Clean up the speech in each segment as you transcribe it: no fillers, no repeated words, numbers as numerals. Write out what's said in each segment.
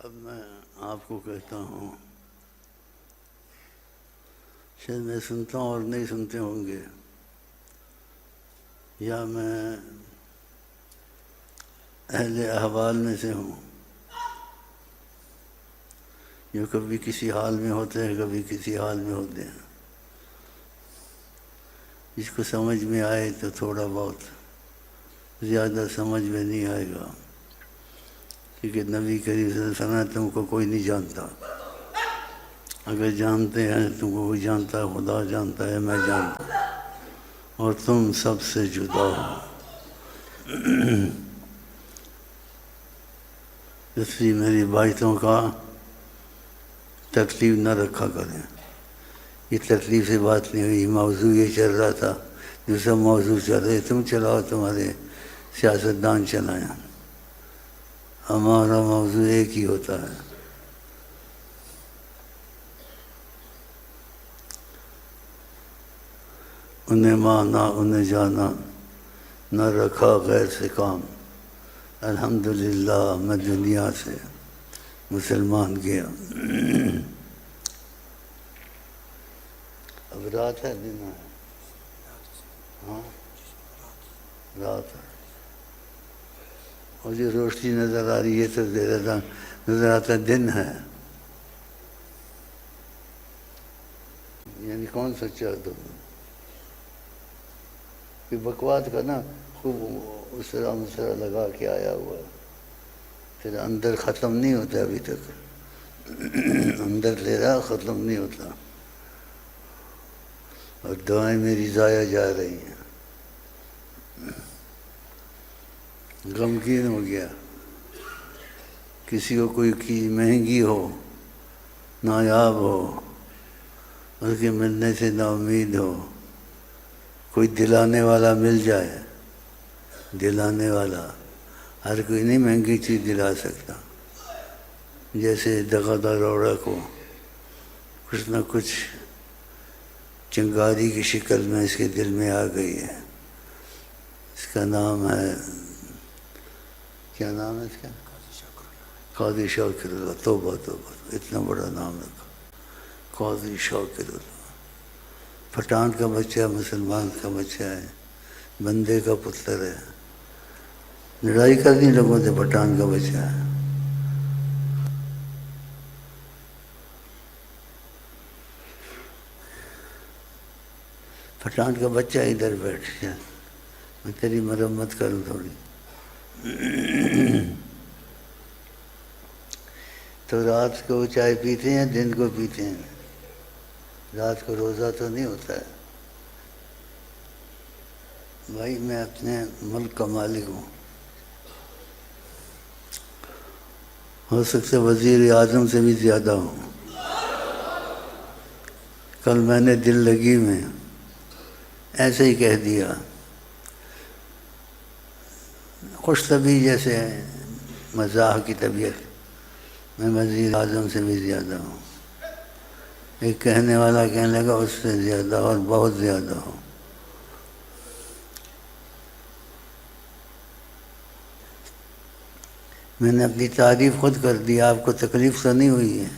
اب میں آپ کو کہتا ہوں، شاید میں سنتا ہوں اور نہیں سنتے ہوں گے، یا میں اہل احوال میں سے ہوں جو کبھی کسی حال میں ہوتے ہیں، کبھی کسی حال میں ہوتے ہیں۔ جس کو سمجھ میں آئے تو تھوڑا بہت، زیادہ سمجھ میں نہیں آئے گا، کیونکہ نبی کریم صلی اللہ علیہ وسلم تم کو کوئی نہیں جانتا۔ اگر جانتے ہیں تم کو کوئی جانتا ہے، خدا جانتا ہے، میں جانتا ہوں، اور تم سب سے جدا ہو۔ اس لیے میری باتوں کا تکلیف نہ رکھا کریں۔ یہ تکلیف سے بات نہیں ہوئی، موضوع یہ چل رہا تھا، دوسرا موضوع چل رہے، تم چلاؤ، تمہارے سیاستدان چلائیں، ہمارا موضوع ایک ہی ہوتا ہے۔ انہیں مانا انہیں جانا، نہ رکھا غیر سے کام۔ الحمدللہ میں دنیا سے مسلمان گیا۔ اب رات ہے دن ہے؟ ہاں رات ہے، اور جو روشنی نظر آ رہی ہے تو نظر آتا ہے دن ہے۔ یعنی کون سچا تو کہ بکوات کا نا خوب اسرا مسرا لگا کے آیا ہوا ہے، پھر اندر ختم نہیں ہوتا ابھی تک، اندر لے رہا ختم نہیں ہوتا، اور دعائیں میری ضائع جا رہی ہیں۔ غمگین ہو گیا، کسی کو کوئی چیز مہنگی ہو، نایاب ہو، اس کے ملنے سے نا امید ہو، کوئی دلانے والا مل جائے، دلانے والا، ہر کوئی نہیں مہنگی چیز دلا سکتا۔ جیسے دغا دروڑا کو کچھ نہ کچھ چنگاری کی شکل میں اس کے دل میں آ گئی ہے۔ اس کا نام ہے، کیا نام ہے اس کا؟ قاضی شاکر اللہ۔ توبہ توبہ، اتنا بڑا نام رکھا، قاضی شاکر اللہ۔ پٹھان کا بچہ، مسلمان کا بچہ ہے، بندے کا پتر ہے، لڑائی کرنی لوگوں سے، پٹھان کا بچہ ہے۔ پٹھان کا بچہ ادھر بیٹھ جائے، میں تیری مرمت کروں تھوڑی۔ تو رات کو چائے پیتے ہیں، دن کو پیتے ہیں، رات کو روزہ تو نہیں ہوتا ہے۔ بھائی میں اپنے ملک کا مالک ہوں، ہو سکتا ہے وزیر اعظم سے بھی زیادہ ہوں۔ کل میں نے دل لگی میں ایسے ہی کہہ دیا، خوش طبیعی جیسے مزاح کی طبیعت، میں وزیر اعظم سے بھی زیادہ ہوں۔ ایک کہنے والا کہنے لگا اس سے زیادہ اور بہت زیادہ ہوں۔ میں نے اپنی تعریف خود کر دی، آپ کو تکلیف تو نہیں ہوئی ہے؟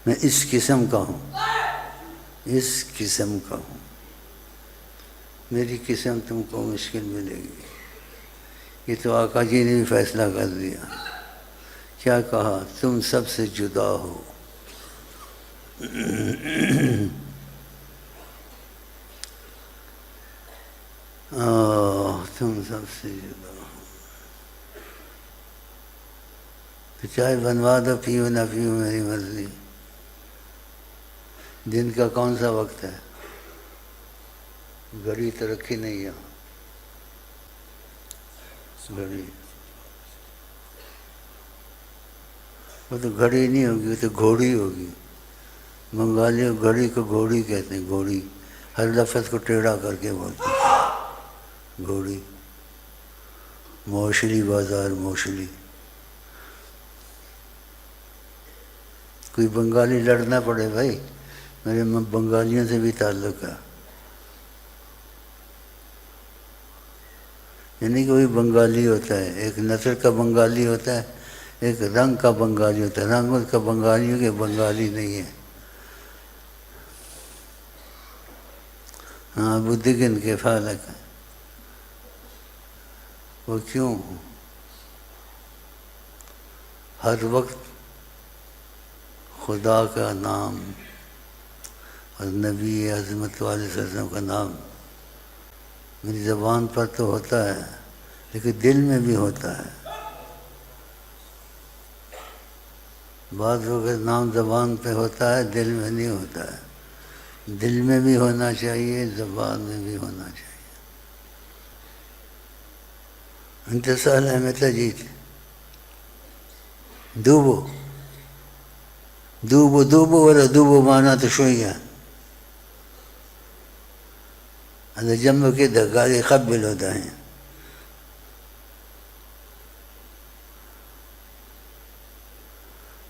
میں اس قسم کا ہوں، اس قسم کا ہوں، میری قسم تم کو مشکل ملے گی۔ یہ تو آقا جی نے بھی فیصلہ کر دیا، کیا کہا؟ تم سب سے جدا ہو۔ تم سب سے جدا ہو، تو چائے بنوا دو، پیو نہ پیو میری مرضی۔ دن کا کون سا وقت ہے؟ گھڑی تو رکھی نہیں ہے، گھڑی وہ تو گھڑی نہیں ہوگی، وہ تو گھوڑی ہوگی۔ بنگالی گھڑی کو گھوڑی کہتے ہیں، گھوڑی، ہر لفظ کو ٹیڑھا کر کے بولتے ہیں، گھوڑی۔ موشلی بازار، موشلی۔ کوئی بنگالی لڑنا پڑے بھائی، میرے بنگالیوں سے بھی تعلق ہے، یعنی کہ وہی بنگالی ہوتا ہے، ایک نسل کا بنگالی ہوتا ہے، ایک رنگ کا بنگالی ہوتا ہے. رنگ اس کا بنگالی ہو کہ بنگالی نہیں ہے. ہاں بدھگن کے فالک، وہ کیوں ہر وقت خدا کا نام اور نبی عظمت والے صلی اللہ علیہ وسلم کا نام میری زبان پر تو ہوتا ہے لیکن دل میں بھی ہوتا ہے. بعض وقت نام زبان پہ ہوتا ہے، دل میں نہیں ہوتا ہے. دل میں بھی ہونا چاہیے، زبان میں بھی ہونا چاہیے. انتصال احمد جیت دوبو دوبو دوبو ولا دوبو معناته شوية. هذا جنبه كده قاعد يقبله داهين.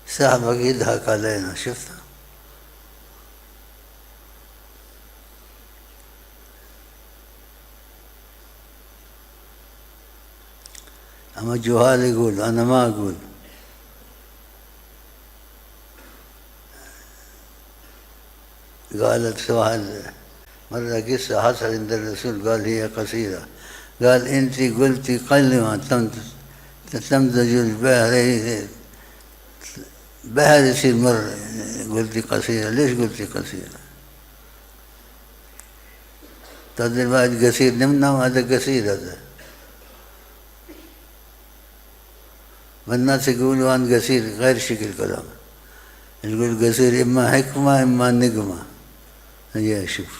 صاحبك يضحك علينا، شفتها؟ أما جهال يقول أنا ما أقول. قالت واحد مرة قصة حصل عند الرسول، قال هي قصيرة، قال أنت قلتي كلمة تمزج البحر، بحر يصير مرة، قلتي قصيرة، ليش قلتي قصيرة؟ تقدر واحد قصير نمنا وهذا قصير هذا. والناس يقولوا عن قصير غير شكل كلام، يقول قصير إما حكمة إما نقمة. يا شوف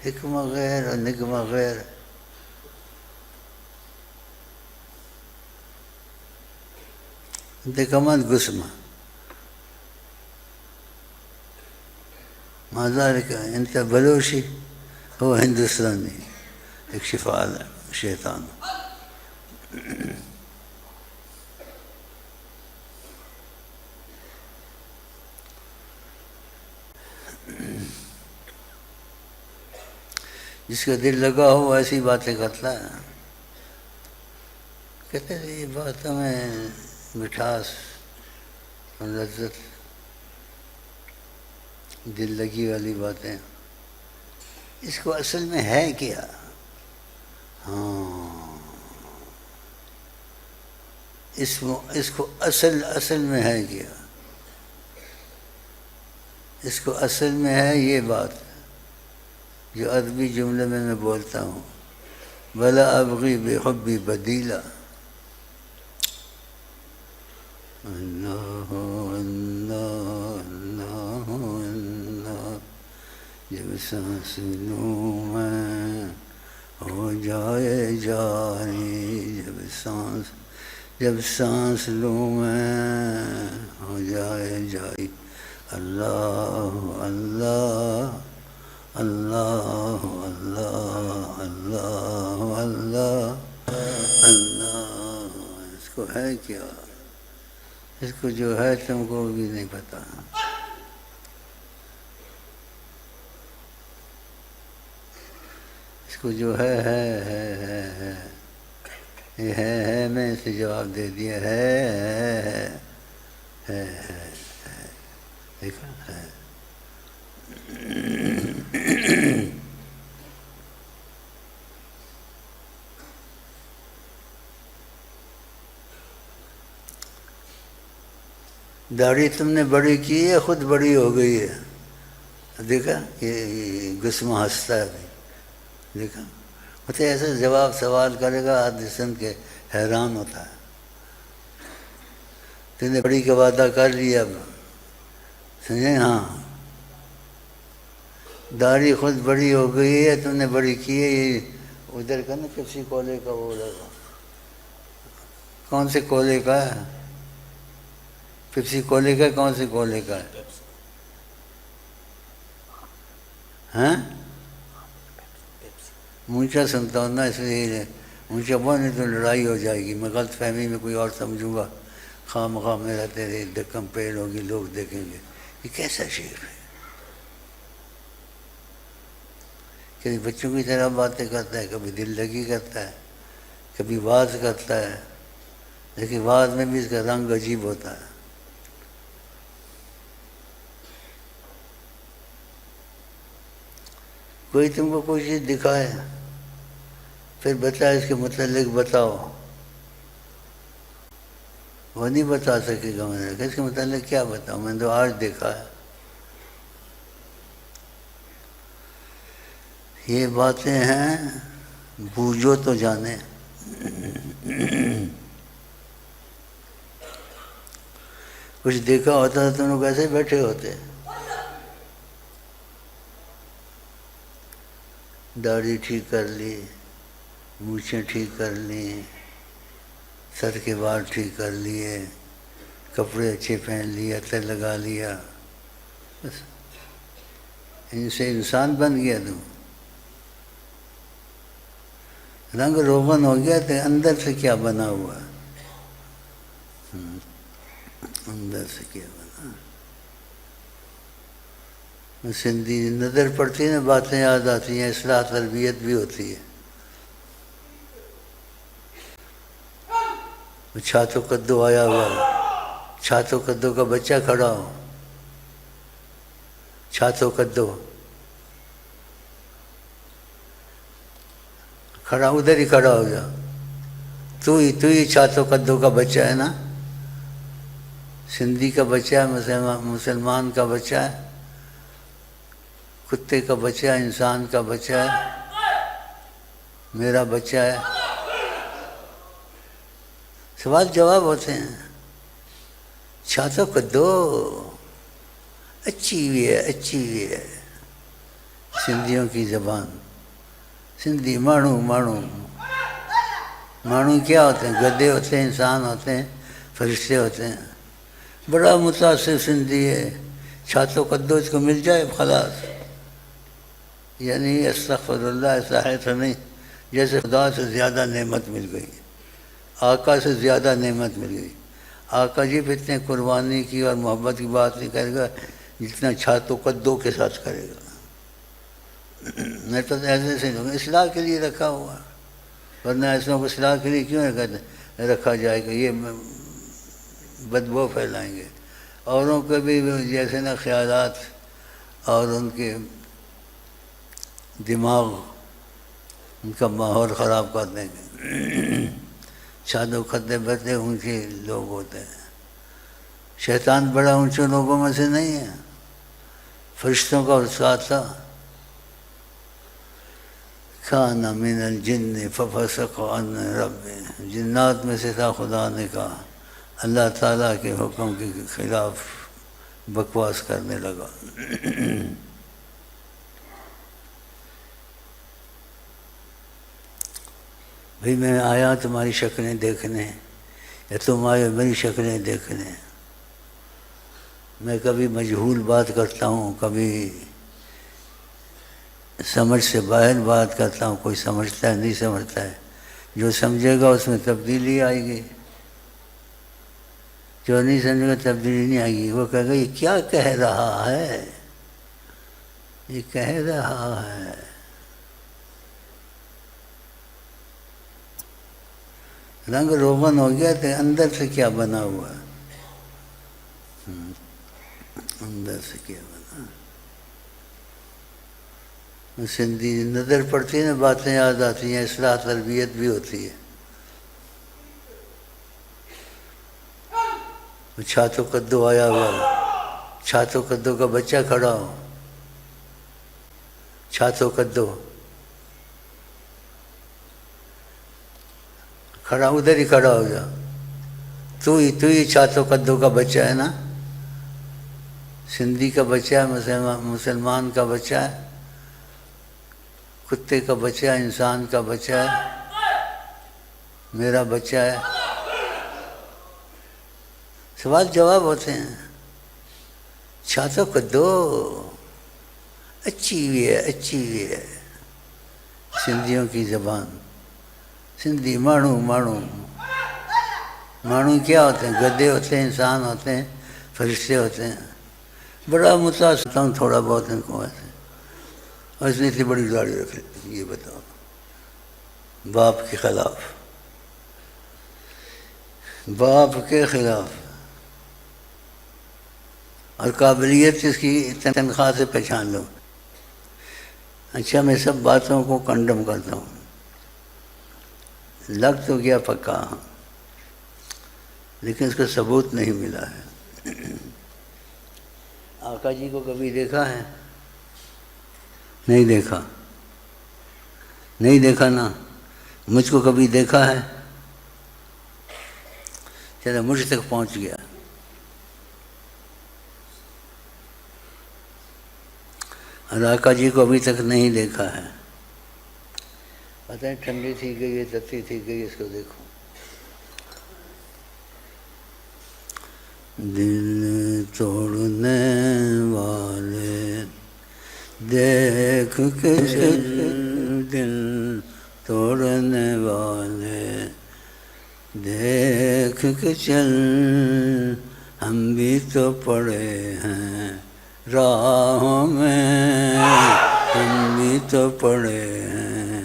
حكمة غير والنقمة غير. انت كمان قسمة، مع ذلك انت بلوشي هو هندوستاني. اكشف على الشيطان. جس کا دل لگا ہو ایسی باتیں کرتا ہے. کہتے ہیں یہ باتوں میں مٹھاس اور لذت، دل لگی والی باتیں، اس کو اصل میں ہے کیا؟ ہاں اس کو اصل میں ہے کیا؟ اس کو اصل میں ہے یہ بات جو عربی جملے میں بولتا ہوں، بلا ابغی بحبی بدیلا. اللہ اللہ اللہ اللہ، جب سانس لوں میں ہو جائے جاری، جب سانس لوں میں ہو جائے جاری. اللہ اللہ اللہ اللہ اللہ اللہ اللہ. اس کو ہے کیا؟ اس کو جو ہے تم کو بھی نہیں پتا. اس کو جو ہے یہ ہے میں اسے جواب دے دیا ہے دیکھا ہے. داڑھی تم نے بڑی کی ہے، خود بڑی ہو گئی ہے. دیکھا یہ گسمہ ہنستا ہے. دیکھا مجھے ایسے جواب سوال کرے گا آدمی سن کے حیران ہوتا ہے. تم نے بڑی کا وعدہ کر لیا، اب سمجھے؟ ہاں داڑھی خود بڑی ہو گئی ہے، تم نے بڑی کی ہے. یہ ادھر کا نا کسی کولے کا وہ لگا، کون سے کولے کا ہے؟ پپسی کولے کا، کون سے کولے کا ہے؟ ہاں اونچا سنتا ہوں نا، اس لیے اونچا بولنے تو لڑائی ہو جائے گی، میں غلط فہمی میں کوئی اور سمجھوں گا، خواہ مخواہ میرا تیرے دکم پیڑ ہوگی، لوگ دیکھیں گے یہ کیسا شعر ہے. کبھی بچوں کی طرح باتیں کرتا ہے، کبھی دل لگی کرتا ہے. کبھی واز کرتا ہے، لیکن واز میں بھی اس کا رنگ عجیب ہوتا ہے۔ کوئی تم کو کوئی چیز دکھائے، پھر بتائے اس کے متعلق بتاؤ، وہ نہیں بتا سکے گا۔ میں نے کہا اس کے متعلق کیا بتاؤں، میں نے تو آج دیکھا ہے۔ یہ باتیں ہیں بوجھو تو جانے۔ کچھ دیکھا ہوتا تو تم لوگ ایسے بیٹھے ہوتے، داڑھی ٹھیک کر لی، مونچھیں ٹھیک کر لی، سر کے بال ٹھیک کر لیے، کپڑے اچھے پہن لیے، عطر لگا لیا، بس ان سے انسان بن گیا تم۔ رنگ روغن ہو گیا تو اندر سے کیا بنا ہوا ہے، اندر سے کیا بنا۔ سندھی نظر پڑتی ہے نا، باتیں یاد آتی ہیں، اصلاح تربیت بھی ہوتی ہے۔ چھاتو کدو آیا ہوا ہے، چھاتو کدو کا بچہ کھڑا ہو، چھاتو کدو کھڑا، ادھر ہی کھڑا ہو جا، تو ہی چھاتو کدو کا بچہ ہے نا، سندھی کا بچہ ہے، مسلمان کا بچہ ہے، کتے کا بچہ ہے، انسان کا بچہ ہے، میرا بچہ ہے۔ سوال جواب ہوتے ہیں۔ چھاتو کدو اچھی بھی ہے، اچھی بھی ہے، سندھیوں کی زبان۔ سندھی مانو مانو، مانو کیا ہوتے ہیں؟ گدے ہوتے ہیں، انسان ہوتے ہیں، فرشتے ہوتے ہیں۔ بڑا متاثر سندھی ہے، چھاتو کدو اس کو مل جائے خلاص، یعنی استغفر اللہ، ایسا ہے تو نہیں، جیسے خدا سے زیادہ نعمت مل گئی، آقا سے زیادہ نعمت مل گئی۔ آقا جی بھی اتنے قربانی کی اور محبت کی بات نہیں کرے گا جتنا چھاتو کدو کے ساتھ کرے گا۔ میں تو ایسے سے اصلاح کے لیے رکھا ہوا، ورنہ ایسوں کو اصلاح کے لیے کیوں رکھا جائے گا؟ یہ بدبو پھیلائیں گے، اوروں کے بھی جیسے نا خیالات اور ان کے دماغ، ان کا ماحول خراب کر دیں گے۔ چھاتو کدے بڑے اونچے لوگ ہوتے ہیں، شیطان بڑا اونچے لوگوں میں سے نہیں ہے، فرشتوں کا استاد تھا۔ کان من الجن ففسق عن ربہ، جنات میں سے تھا، خدا نے کہا اللہ تعالیٰ کے حکم کے خلاف بکواس کرنے لگا۔ بھئی میں آیا تمہاری شکلیں دیکھنے، یا تم آئے میری شکلیں دیکھنے؟ میں کبھی مجہول بات کرتا ہوں، کبھی سمجھ سے باہر بات کرتا ہوں، کوئی سمجھتا ہے نہیں سمجھتا ہے، جو سمجھے گا اس میں تبدیلی آئے گی، جو نہیں سمجھے گا تبدیلی نہیں آئے گی۔ وہ کہے گا یہ کیا کہہ رہا ہے، یہ کہہ رہا ہے۔ رنگ روغن ہو گیا تو اندر سے کیا بنا ہوا ہے، اندر سے کیا بنا۔ سندھی نظر پڑتی ہے نا، باتیں یاد آتی ہیں، اصلاح تربیت بھی ہوتی ہے۔ چھاتو کدو آیا ہوا ہے، چھاتو کدو کا بچہ کھڑا ہو، چھاتو کدو کھڑا، ادھر ہی کھڑا ہو جا، تو ہی چھاتو کدو کا بچہ ہے نا، سندھی کا بچہ ہے، مسلمان کا بچہ ہے، کتے کا بچہ ہے، انسان کا بچہ ہے، میرا بچہ ہے۔ سوال جواب ہوتے ہیں۔ چھاتو کدو اچھی بھی ہے، اچھی بھی ہے، سندھیوں کی زبان۔ سندھی مانو مانو، مانو کیا ہوتے ہیں؟ گدے ہوتے ہیں، انسان ہوتے ہیں، فرشتے ہوتے ہیں۔ بڑا متاثر ہوں تھوڑا بہت ان کو ایسے، اور اس نے اتنی بڑی داڑھی رکھ لی، یہ بتاؤ، باپ کے خلاف۔ باپ کے خلاف، اور قابلیت اس کی تنخواہ سے پہچان لو۔ اچھا میں سب باتوں کو کنڈم کرتا ہوں، لگ تو گیا پکا، لیکن اس کا ثبوت نہیں ملا ہے۔ آقا جی کو کبھی دیکھا ہے؟ نہیں دیکھا، نہیں دیکھا نا۔ مجھ کو کبھی دیکھا ہے؟ چلو مجھ تک پہنچ گیا۔ اور آقا جی کو ابھی تک نہیں دیکھا ہے۔ پتہ نہیں ٹھنڈی تھی گئی ہے، تتی تھی گئی، اس کو دیکھو۔ دل توڑنے والے دیکھ کے چل، دل توڑنے والے دیکھ کے چل، ہم بھی تو پڑے ہیں راہوں میں، ہم بھی تو پڑے ہیں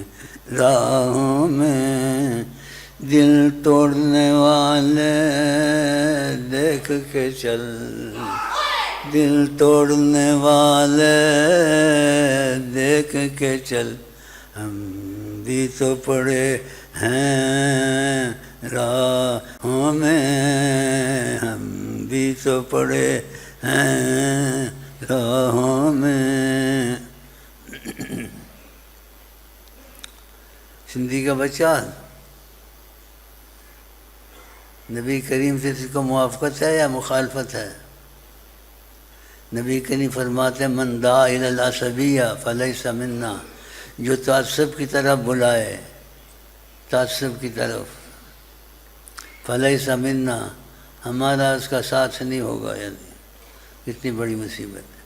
راہوں میں، دل توڑنے والے دیکھ کے چل، دل توڑنے والے دیکھ کے چل، ہم بھی تو پڑے ہیں راہوں میں، ہم بھی تو پڑے ہیں راہوں میں۔ سندھی کا بچہ، نبی کریم سے اس کو موافقت ہے یا مخالفت ہے؟ نبی کریم فرماتے ہیں من دعا الی العصبیہ فلیس منا، جو تعصب کی طرف بلائے، تعصب کی طرف، فلیس منا، ہمارا اس کا ساتھ نہیں ہوگا۔ یعنی کتنی بڑی مصیبت ہے۔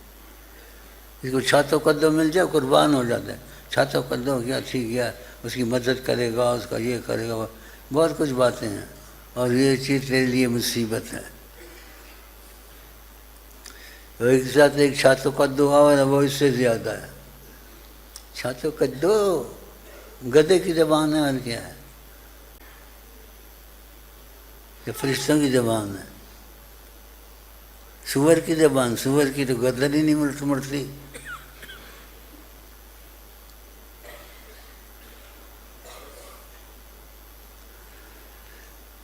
اس کو چھاتو قدو مل جائے قربان ہو جاتا ہے۔ چھاتو قدو کیا ٹھیک گیا، اس کی مدد کرے گا، اس کا یہ کرے گا، بہت کچھ باتیں ہیں، اور یہ چیز تیرے لیے مصیبت ہے۔ ایک ساتھ ایک چھاتو قدو ہوا، وہ اس سے زیادہ ہے۔ چھاتو قدو گدے کی زبان ہے اور کیا ہے؟ کہ فرشتوں کی زبان ہے، سور کی زبان، سور کی تو گردن ہی نہیں مڑتی۔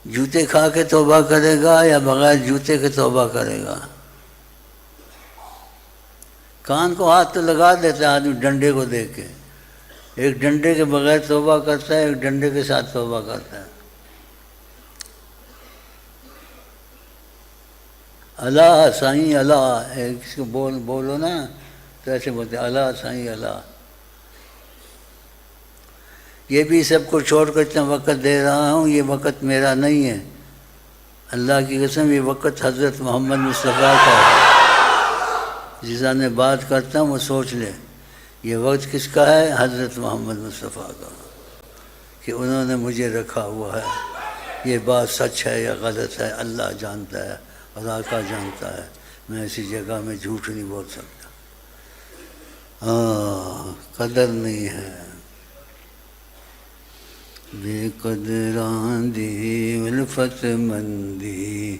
جوتے کھا کے توبہ کرے گا یا بغیر جوتے کے توبہ کرے گا؟ کان کو ہاتھ تو لگا دیتا ہے آدمی ڈنڈے کو دیکھ کے، ایک ڈنڈے کے بغیر توبہ کرتا ہے، ایک ڈنڈے کے ساتھ توبہ کرتا ہے۔ اللہ سائیں اللہ، کسی کو بولو نا تو ایسے بولتے اللہ سائیں اللہ۔ یہ بھی سب کو چھوڑ کر اتنا وقت دے رہا ہوں، یہ وقت میرا نہیں ہے، اللہ کی قسم یہ وقت حضرت محمد مصطفیٰ کا ہے۔ جس طرح میں بات کرتا ہوں وہ سوچ لے، یہ وقت کس کا ہے؟ حضرت محمد مصطفیٰ کا، کہ انہوں نے مجھے رکھا ہوا ہے۔ یہ بات سچ ہے یا غلط ہے اللہ جانتا ہے اور آقا جانتا ہے، میں ایسی جگہ میں جھوٹ نہیں بول سکتا۔ قدر نہیں ہے، بے قدران دی الفت مندی،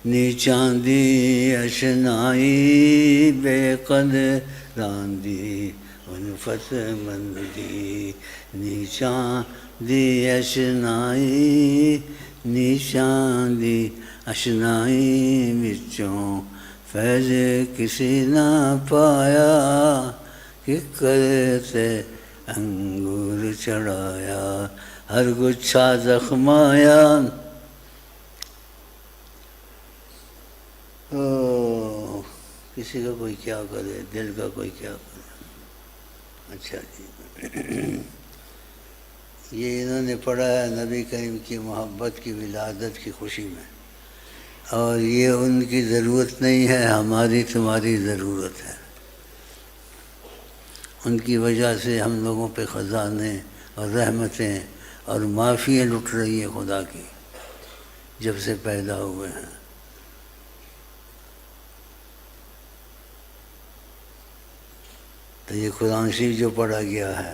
نیچاں دی اشنائی، بے قدران دی الفت مندی، نیچاں دی اشنائی، نیچاں دی اشنائی، بچوں فیض کسی نہ پایا، کہ کرتے انگور چڑھایا، ہر گچھا زخمایا۔ کسی کا کوئی کیا کرے، دل کا کوئی کیا کرے۔ اچھا جی، یہ انہوں نے پڑھا ہے نبی کریم کی محبت کی ولادت کی خوشی میں، اور یہ ان کی ضرورت نہیں ہے، ہماری تمہاری ضرورت ہے۔ ان کی وجہ سے ہم لوگوں پہ خزانے اور رحمتیں اور معافیاں لٹ رہی ہیں خدا کی، جب سے پیدا ہوئے ہیں۔ تو یہ قرآن شریف جو پڑھا گیا ہے،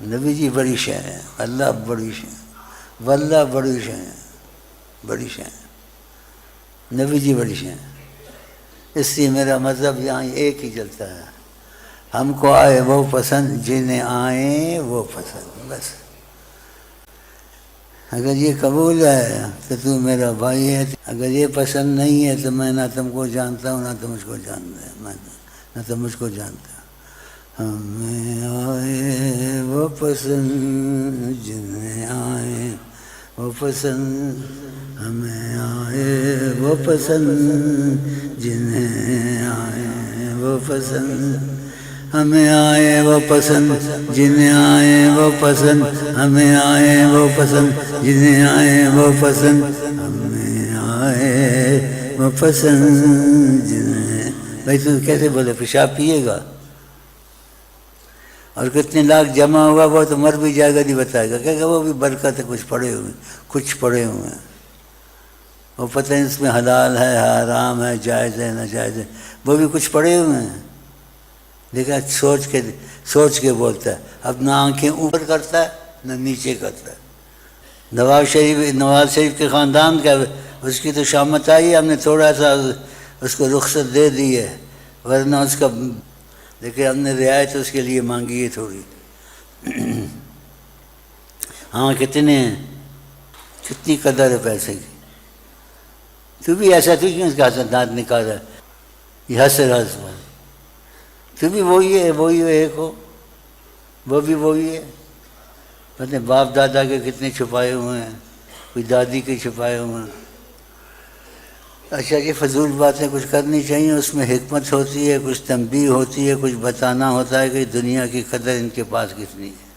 نبی جی بڑی شے ہے، اللہ بڑی شے، واللہ بڑی شے ہے، بڑی شے ہے، نبی جی بڑی شے ہے۔ اس لیے میرا مذہب یہاں ایک ہی چلتا ہے، ہم کو آئے وہ پسند جنہیں آئیں وہ پسند، بس۔ اگر یہ قبول ہے تو تم میرا بھائی ہے، اگر یہ پسند نہیں ہے تو میں نہ تم کو جانتا ہوں نہ تم مجھ کو جانتا ہے، میں نہ تم مجھ کو جانتا۔ ہمیں آئے وہ پسند جنہیں آئے وہ پسند، ہمیں آئے وہ پسند جنہیں آئے وہ پسند، ہمیں آئے وہ پسند جنہیں آئے وہ پسند، ہمیں آئے وہ پسند جنہیں آئے وہ پسند، ہمیں آئے وہ پسند جنہیں۔ بھائی تو کیسے بولے پیشاب پیے گا اور کتنے لاکھ جمع ہوا وہ تو مر بھی جائے گا نہیں بتائے گا، کہے گا وہ بھی برکت ہے، کچھ پڑے ہوئے ہیں، وہ پتہ نہیں اس میں حلال ہے حرام ہے جائز ہے ناجائز ہے، وہ بھی کچھ پڑے ہوئے ہیں، لیکن سوچ کے بولتا ہے، اب نہ آنکھیں اوپر کرتا ہے نہ نیچے کرتا ہے۔ نواز شریف کے خاندان کا اس کی تو شامت آئی، ہم نے تھوڑا سا اس کو رخصت دے دی ہے، ورنہ اس کا، لیکن ہم نے رعایت اس کے لیے مانگی ہے تھوڑی۔ ہاں کتنے ہیں، کتنی قدر ہے پیسے کی، تو بھی ایسا تو کیوں اس کا دانت نکال رہا ہے، یہ ہنس تو بھی وہی ہے ایک ہو، وہ بھی وہی ہے، پتہ باپ دادا کے کتنے چھپائے ہوئے ہیں، کوئی دادی کے چھپائے ہوئے ہیں۔ اچھا یہ فضول باتیں کچھ کرنی چاہیے، اس میں حکمت ہوتی ہے، کچھ تنبیہ ہوتی ہے، کچھ بتانا ہوتا ہے کہ دنیا کی قدر ان کے پاس کتنی ہے۔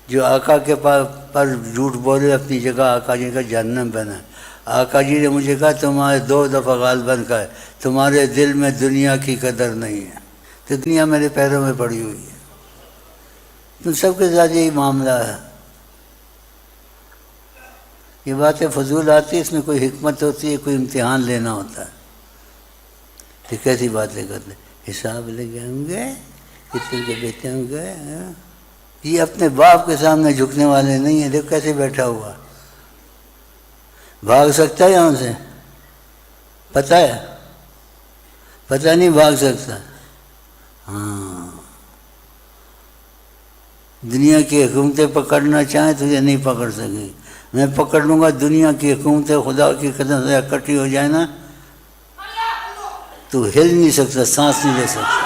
جو آقا کے پر جھوٹ بولے اپنی جگہ آقا جی کا جہنم بنا۔ آقا جی نے مجھے کہا تمہارے 2 دفعہ غالباً کا ہے، تمہارے دل میں دنیا کی قدر نہیں ہے، تو دنیا میرے پیروں میں پڑی ہوئی ہے۔ تم سب کے ساتھ یہی معاملہ ہے، یہ باتیں فضول آتی، اس میں کوئی حکمت ہوتی ہے، کوئی امتحان لینا ہوتا ہے۔ تو کیسی باتیں کرتے، حساب لگے ہوں گے کتنے کے بیٹے ہوں گے، یہ اپنے باپ کے سامنے جھکنے والے نہیں ہیں، دیکھ کیسے بیٹھا ہوا، بھاگ سکتا ہے یہاں سے، پتہ ہے، پتہ نہیں بھاگ سکتا۔ ہاں دنیا کی حکومتیں پکڑنا چاہیں تو یہ نہیں پکڑ سکیں، میں پکڑ لوں گا دنیا کی حکومتیں، خدا کی قدم سے اکٹھی ہو جائے نا تو ہل نہیں سکتا، سانس نہیں لے سکتا۔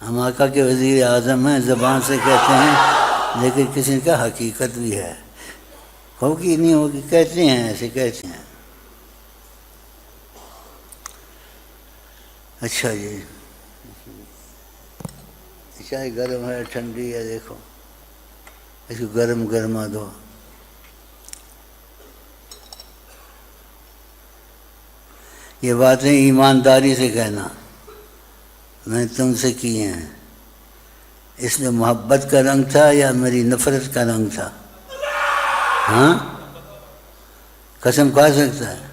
ہم آقا کے وزیر اعظم ہیں، زبان سے کہتے ہیں، لیکن کسی کا حقیقت بھی ہے، ہوگی نہیں ہوگی کہتے ہیں، ایسے کہتے ہیں۔ اچھا جی، چائے گرم ہے ٹھنڈی ہے، دیکھو اس کو گرم گرما دو۔ یہ باتیں ایمانداری سے کہنا، میں نے تم سے کی ہیں، اس میں محبت کا رنگ تھا یا میری نفرت کا رنگ تھا؟ ہاں قسم کھا سکتا ہے؟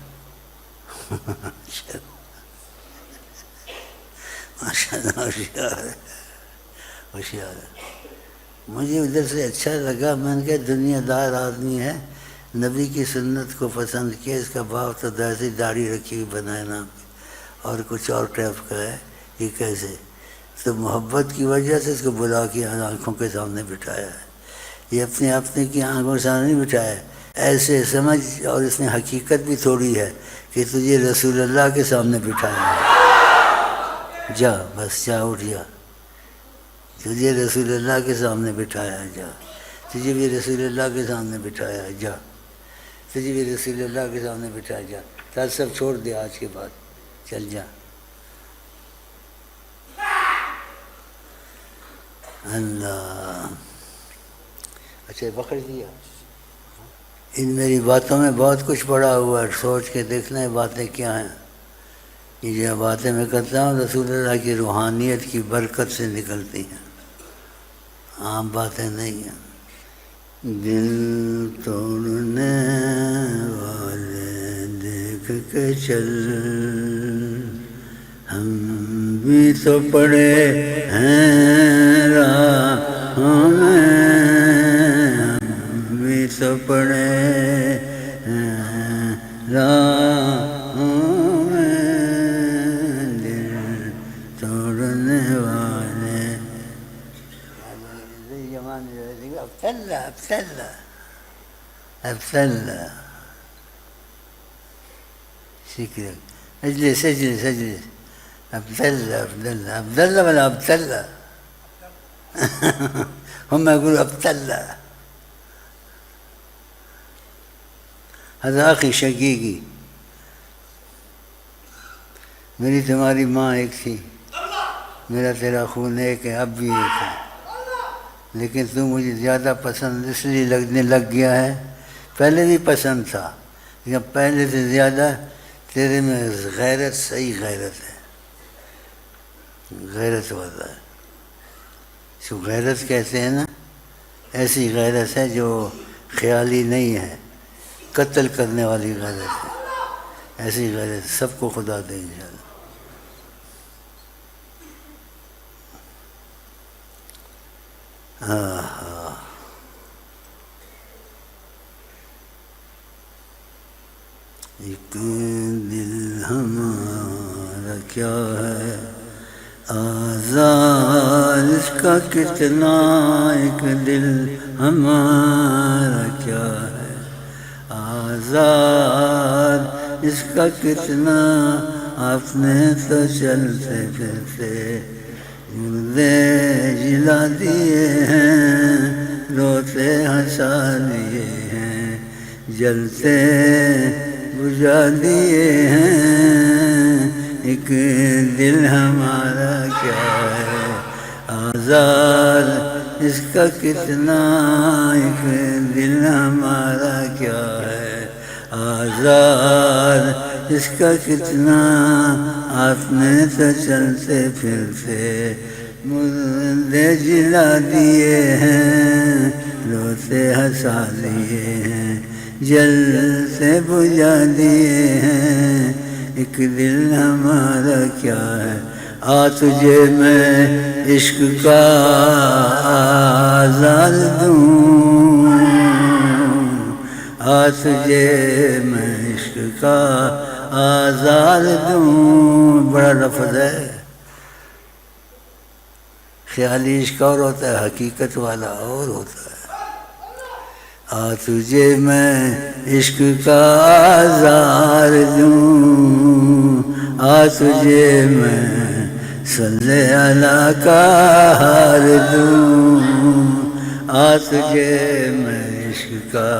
ماشاء اللہ ہوشیار ہے، ہوشیار ہے۔ مجھے ادھر سے اچھا لگا، میں نے کہا دنیا دار آدمی ہے، نبی کی سنت کو پسند کیا، اس کا باپ تو ایسی داڑھی رکھی ہوئی بنائے نام اور کچھ اور ٹائپ کا ہے، یہ کیسے؟ تو محبت کی وجہ سے اس کو بلا کے آنکھوں کے سامنے بٹھایا ہے، یہ اپنے کی آنکھوں کے سامنے نہیں بٹھایا ہے، ایسے سمجھ، اور اس میں حقیقت بھی تھوڑی ہے کہ تجھے رسول اللہ کے سامنے بٹھایا ہے، جا بس جا اٹھ جا، تجھے رسول اللہ کے سامنے بٹھایا ہے، جا، تجھے بھی رسول اللہ کے سامنے بٹھایا ہے، جا، تجھے بھی رسول اللہ کے سامنے بٹھایا، جا، تعصب چھوڑ دے آج کے بعد، چل جا۔ اللہ اچھا پکڑ دیا، ان میری باتوں میں بہت کچھ پڑا ہوا ہے، سوچ کے دیکھنا ہے باتیں کیا ہیں، یہ جو باتیں میں کرتا ہوں رسول اللہ کی روحانیت کی برکت سے نکلتی ہیں، عام باتیں نہیں ہیں۔ دل توڑنے والے دیکھ کے چل، ہم بھی تو پڑے ہیں راہوں میں، ہم بھی تو پڑے ہیں راہوں میں، دل توڑنے والے ابتلہ شکر اجلس اجلس اجلس عبداللہ ولا ابتلہ هم يقولوا ابتلہ. هذا أخي شقيقي، میری تمہاری ماں ایک تھی، میرا تیرا خون ایک ہے، اب بھی ایک ہے، لیکن تو مجھے زیادہ پسند اس لیے لگنے لگ گیا ہے، پہلے بھی پسند تھا لیکن پہلے سے زیادہ تیرے میں غیرت، صحیح غیرت ہے، غیرت والا ہے. جو غیرت کہتے ہیں نا، ایسی غیرت ہے جو خیالی نہیں ہے، قتل کرنے والی غیرت ہے. ایسی غیرت سب کو خدا دے انشاءاللہ. ایک دل ہمارا کیا ہے آزاد اس کا کتنا، ایک دل ہمارا کیا ہے آزاد اس کا کتنا، آپ نے تو چلتے پھرتے مردے جلا دیے ہیں، روتے ہنسا دیے ہیں، جلتے بجھا دیے ہیں. ایک دل ہمارا کیا ہے آزاد اس کا کتنا، ایک دل ہمارا کیا ہے آزاد اس کا کتنا، آپ نے تو چلتے پھرتے مردے جلا دیے ہیں، روتے ہنسا دیے ہیں، جلتے بجھا دیے ہیں. ایک دل ہمارا کیا ہے آ تجھے میں عشق کا آزاد دوں، آ تجھے میں عشق کا آزاد دوں. بڑا لفظ ہے، خیالی عشق اور ہوتا ہے، حقیقت والا اور ہوتا ہے. آ تجھے میں عشق کا آزار دوں، آ تجھے میں صلی اللہ کا ہار دوں، آ تجھے میں عشق کا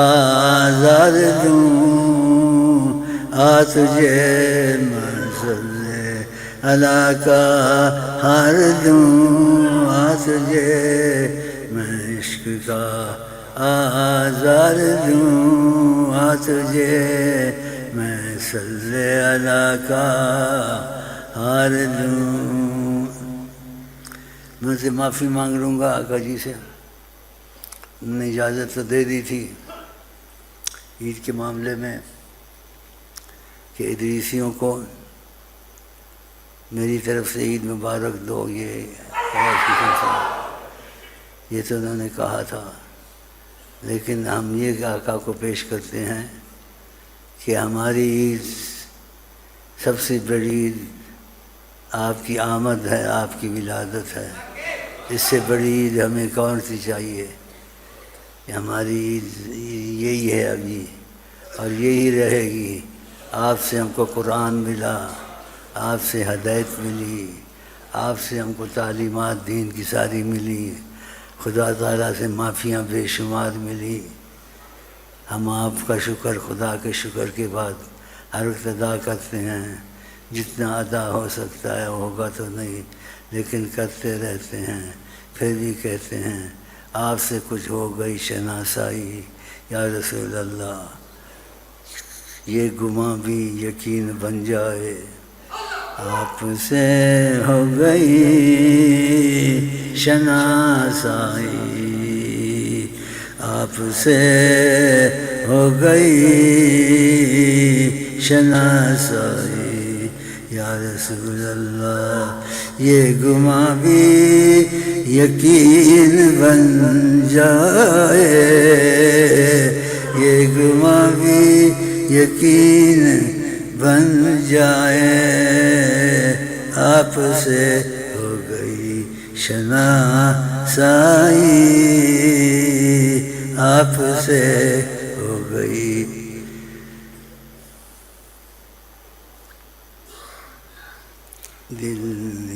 آزار دوں، آ تجھے میں صلی اللہ کا ہار دوں، آ تجھے میں عشق کا آزار دوں، آ تجھے میں صلی اللہ کا ہار دوں. میں سے معافی مانگ لوں گا آقا جی سے، انہوں نے اجازت تو دے دی تھی عید کے معاملے میں کہ ادریسیوں کو میری طرف سے عید مبارک دو، یہ تو انہوں نے کہا تھا. لیکن ہم یہ آقا کو پیش کرتے ہیں کہ ہماری عید سب سے بڑی عید آپ کی آمد ہے، آپ کی ولادت ہے. اس سے بڑی عید ہمیں کون سی چاہیے؟ کہ ہماری عید یہی ہے ابھی اور یہی رہے گی. آپ سے ہم کو قرآن ملا، آپ سے ہدایت ملی، آپ سے ہم کو تعلیمات دین کی ساری ملی، خدا تعالیٰ سے معافیاں بے شمار ملی. ہم آپ کا شکر، خدا کے شکر کے بعد ہر وقت ادا کرتے ہیں. جتنا ادا ہو سکتا ہے ہوگا تو نہیں، لیکن کرتے رہتے ہیں. پھر بھی کہتے ہیں آپ سے کچھ ہو گئی شناسائی یا رسول اللہ، یہ گماں بھی یقین بن جائے. آپ سے ہو گئی شناسائی، آپ سے ہو گئی شناسائی یا رسول اللہ، یہ گما بھی یقین بن جائے، یہ گما بھی یقین بن جائے، آپ سے ہو گئی شناسائی، آپ سے ہو گئی۔ دل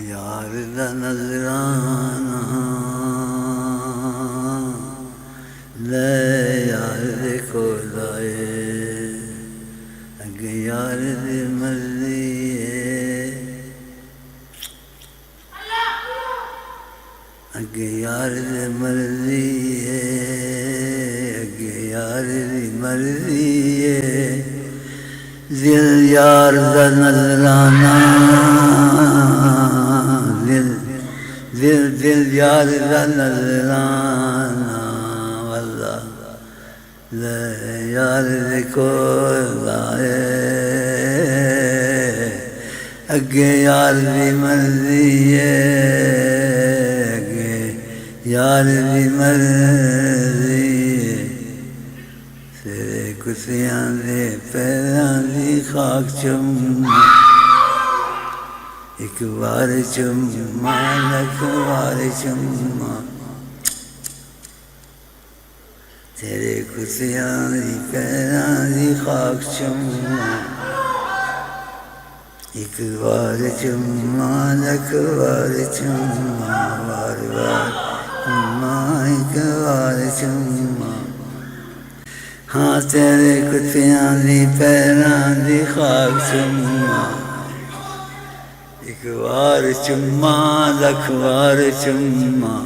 یار دا نظرانہ لے یار دے کول آئے، اگے یار دی مرضی ہے، اگے یار دی مرضی ہے، اگے یار دی مرضی ہے، دل یار دا نظرانہ، دل یار دا نظرانہ، واللہ لے یار دے کول آئے، اگے یار دی مرضی ہے، اگے یار دی مرضی ہے، تیرے کتیاں دے پیراں دی خاک چوماں، ایک بار چوماں لکھ بار چوماں، تیرے کتیاں دی پیراں دی خاک چوماں، ایک بار چوماں لکھ بار چوماں، بار بار چوماں ایک بار چوماں، ہاں تیرے کتیاں دی پیراں دی خاک چوماں، ایک بار چوماں لکھ بار چوماں،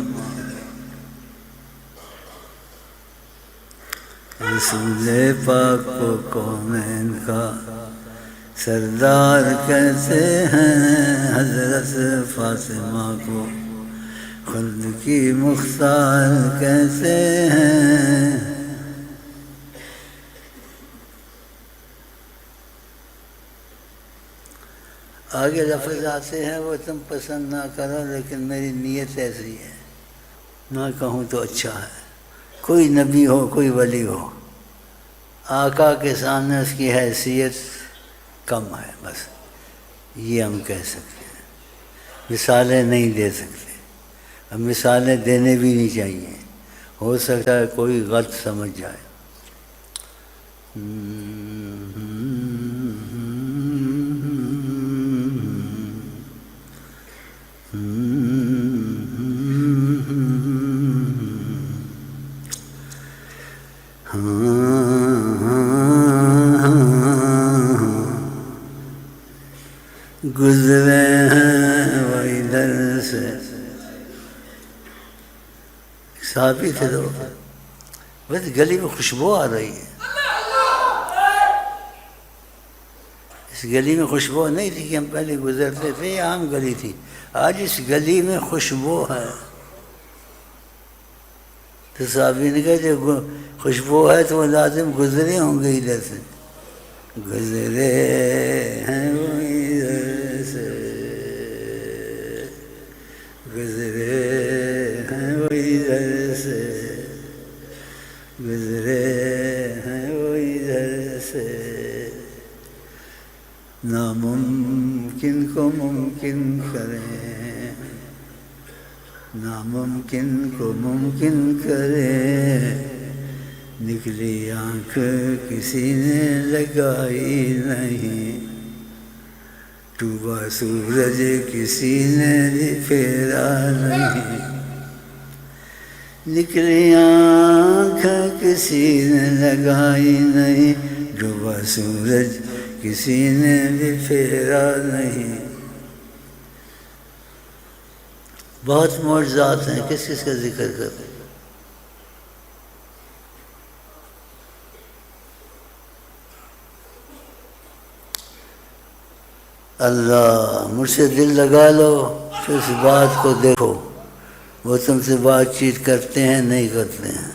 رسول پاک کو قومین کا سردار کہتے ہیں، حضرت فاطمہ کو خلد کی مختار کہتے ہیں، آگے لفظ آتے ہیں وہ تم پسند نہ کرو، لیکن میری نیت ایسی ہے، نہ کہوں تو اچھا ہے، کوئی نبی ہو کوئی ولی ہو، آقا کے سامنے اس کی حیثیت کم ہے، بس یہ ہم کہہ سکتے ہیں، مثالیں نہیں دے سکتے، اب مثالیں دینے بھی نہیں چاہیے، ہو سکتا ہے کوئی غلط سمجھ جائے۔ گزرے ہیں وہ ادھر سے، صحابی تھے تو بس گلی میں خوشبو آ رہی ہے، اس گلی میں خوشبو نہیں تھی کہ ہم پہلے گزرتے تھے، یہ عام گلی تھی، آج اس گلی میں خوشبو ہے، تو صحابی نے کہا جب خوشبو ہے تو وہ لازم گزرے ہوں گے ادھر سے، گزرے ہیں وہ ادھر سے، گزرے ہیں وہ ادھر سے، گزرے ہیں وہ ادھر سے، ناممکن کو ممکن کریں، ناممکن کو ممکن کریں، نکلی آنکھ کسی نے لگائی نہیں، ڈوبا سورج کسی نے پھیرا نہیں، نکلی آنکھ کسی نے لگائی نہیں، ڈوبا سورج کسی نے بھی پھیرا نہیں۔ بہت معجزات ہیں، کس کس کا ذکر کریں؟ اللہ مجھ سے دل لگا لو، پھر اس بات کو دیکھو، وہ تم سے بات چیت کرتے ہیں نہیں کرتے ہیں،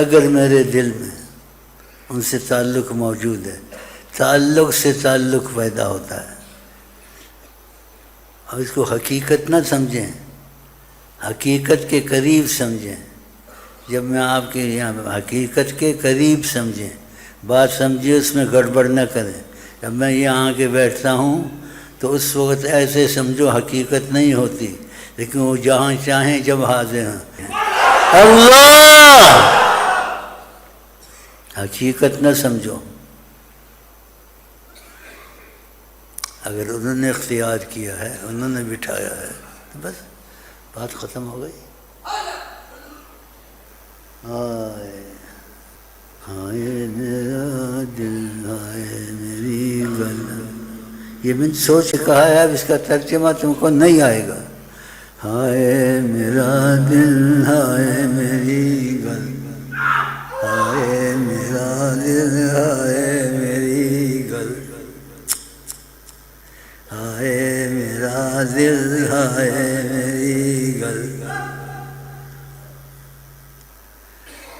اگر میرے دل میں ان سے تعلق موجود ہے تعلق سے تعلق پیدا ہوتا ہے. اور اس کو حقیقت نہ سمجھیں، حقیقت کے قریب سمجھیں. جب میں آپ کے یہاں حقیقت کے قریب سمجھیں، بات سمجھے، اس میں گڑبڑ نہ کریں. جب میں یہاں آ کے بیٹھتا ہوں تو اس وقت ایسے سمجھو حقیقت نہیں ہوتی، لیکن وہ جہاں چاہیں جب حاضر ہیں. اللہ حقیقت نہ سمجھو. اگر انہوں نے اختیار کیا ہے، انہوں نے بٹھایا ہے، تو بس بات ختم ہو گئی. ہائے میرا دل، ہائے میری گل. یہ میں نے سوچ کہا ہے، اب اس کا ترجمہ تم کو نہیں آئے گا. ہائے میرا دل، ہائے میری گل، ہائے میرا دل، ہائے میری گل، ہائے میرا دل، ہائے میری گل،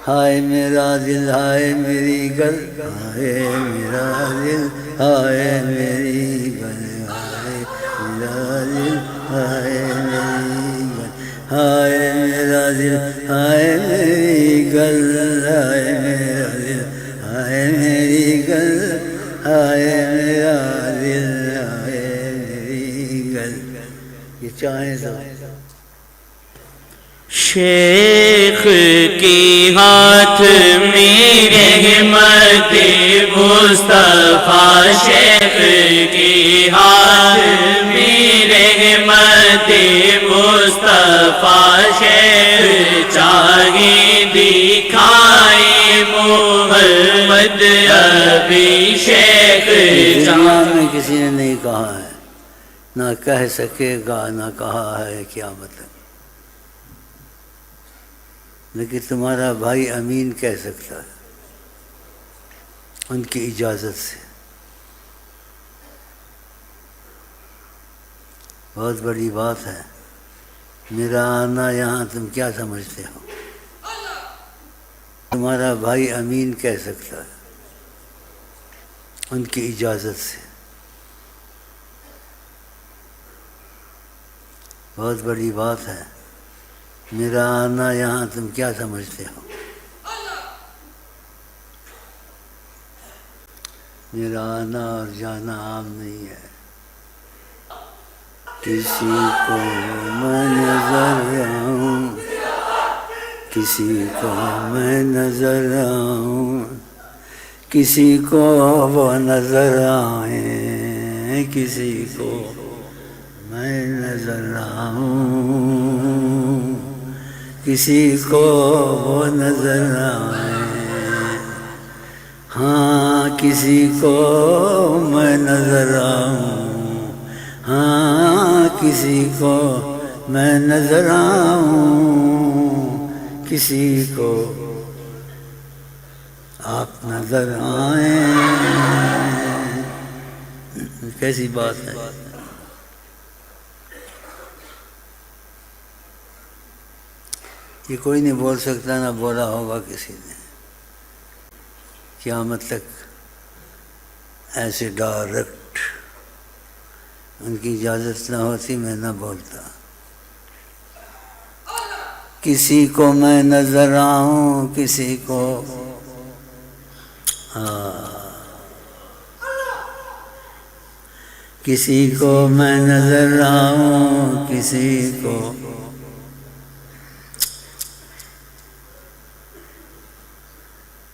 ہائے میرا دل، ہائے میری گل، ہائے میرا دل، ہائے میری گل، ہائے میرا دل، ہائے میری گل، ہائے میرا دل، ہائے میری گل، ہائے میرا دل، ہائے میری گل، ہائے میرا دل، ہائے میری گل. یہ چاہیں تو شیخ کی ہاتھ میں رحمت مصطفیٰ، شیخ کی ہاتھ میں رحمت مصطفیٰ، شیخ چاہے دکھائے محمد ابھی، شیخ دنیا میں کسی نے نہیں کہا ہے، نہ کہہ سکے گا، نہ کہا ہے قیامت تک. لیکن تمہارا بھائی امین کہہ سکتا ہے ان کی اجازت سے. بہت بڑی بات ہے. میرا آنا یہاں تم کیا سمجھتے ہو؟ تمہارا بھائی امین کہہ سکتا ہے ان کی اجازت سے. بہت بڑی بات ہے. میرا آنا یہاں تم کیا سمجھتے ہو؟ میرا آنا اور جانا عام نہیں ہے. کسی کو میں نظر آؤں، کسی کو میں نظر آؤں، کسی کو وہ نظر آئیں، کسی کو میں نظر آؤں، کسی کو وہ نظر آئیں. ہاں کسی کو میں نظر آؤں، ہاں کسی کو میں نظر آؤں، کسی کو آپ نظر آئیں. کیسی بات ہے. یہ کوئی نہیں بول سکتا، نہ بولا ہوگا کسی نے. قیامت تک ایسے ڈائریکٹ ان کی اجازت نہ ہوتی میں نہ بولتا. کسی کو میں نظر آؤں، کسی کو کسی کو میں نظر آؤں، کسی کو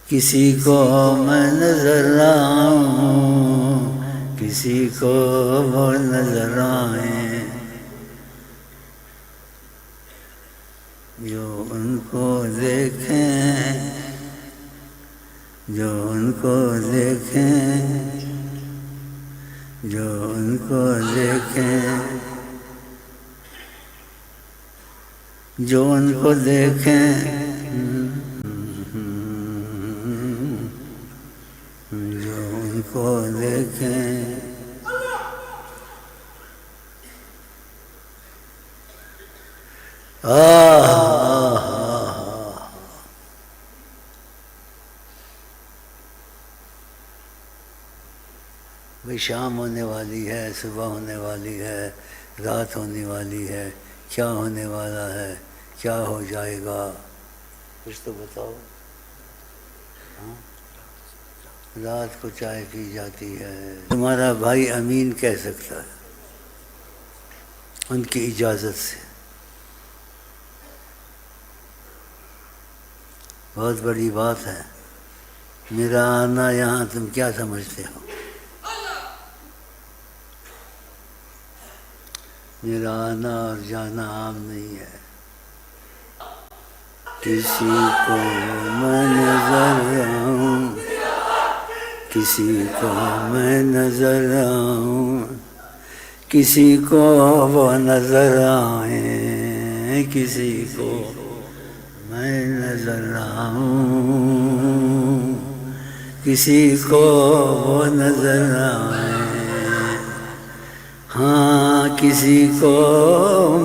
کسی کو میں نظر آؤں، کسی کو وہ نظر آئیں. جو ان کو دیکھیں، جو ان کو دیکھیں، جو ان کو دیکھیں، جو ان کو دیکھیں، جو ان کو دیکھیں. بھئی شام ہونے والی ہے، صبح ہونے والی ہے، رات ہونے والی ہے، کیا ہونے والا ہے، کیا ہو جائے گا، کچھ تو بتاؤ. ہاں؟ رات کو چائے پی جاتی ہے. تمہارا بھائی امین کہہ سکتا ہے ان کی اجازت سے. بہت بڑی بات ہے. میرا آنا یہاں تم کیا سمجھتے ہو؟ میرا آنا اور جانا عام نہیں ہے. کسی کو میں نظر آؤں، کسی کو میں نظر آؤں، کسی کو وہ نظر آئیں، کسی کو میں نظر آؤں، کسی کو وہ نظر آئیں. ہاں کسی کو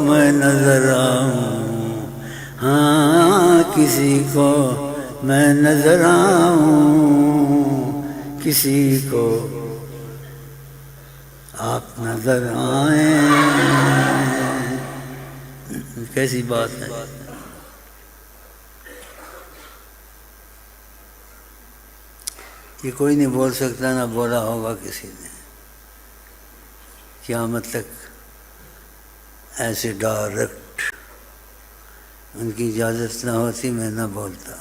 میں نظر آؤں، ہاں کسی کو میں نظر آؤں، کسی کو آپ نظر آئیں. کیسی بات ہے. یہ کوئی نہیں بول سکتا، نہ بولا ہوگا کسی نے. قیامت تک ایسے ڈائریکٹ ان کی اجازت نہ ہوتی میں نہ بولتا.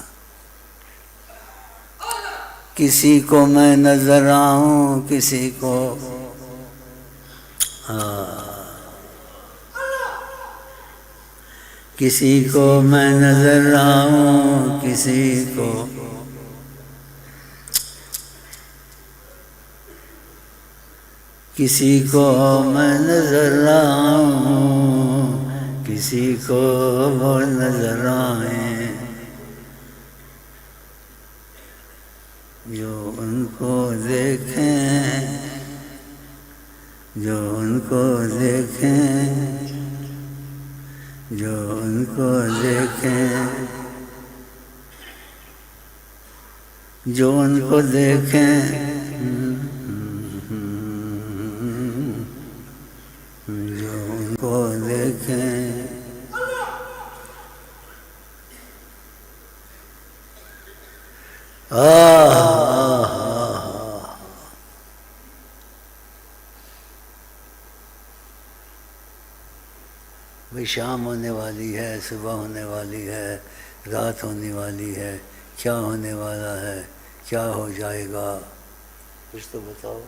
کسی کو میں نظر آؤں، کسی کو کسی کو میں نظر آؤں، کسی کو کسی کو میں نظر آؤں، کسی کو وہ نظر آئیں. جو ان کو دیکھیں، جو ان کو دیکھیں، جو ان کو دیکھیں، جو ان کو دیکھیں، جو ان کو دیکھیں. بھئی شام ہونے والی ہے، صبح ہونے والی ہے، رات ہونے والی ہے، کیا ہونے والا ہے، کیا ہو جائے گا، کچھ تو بتاؤ.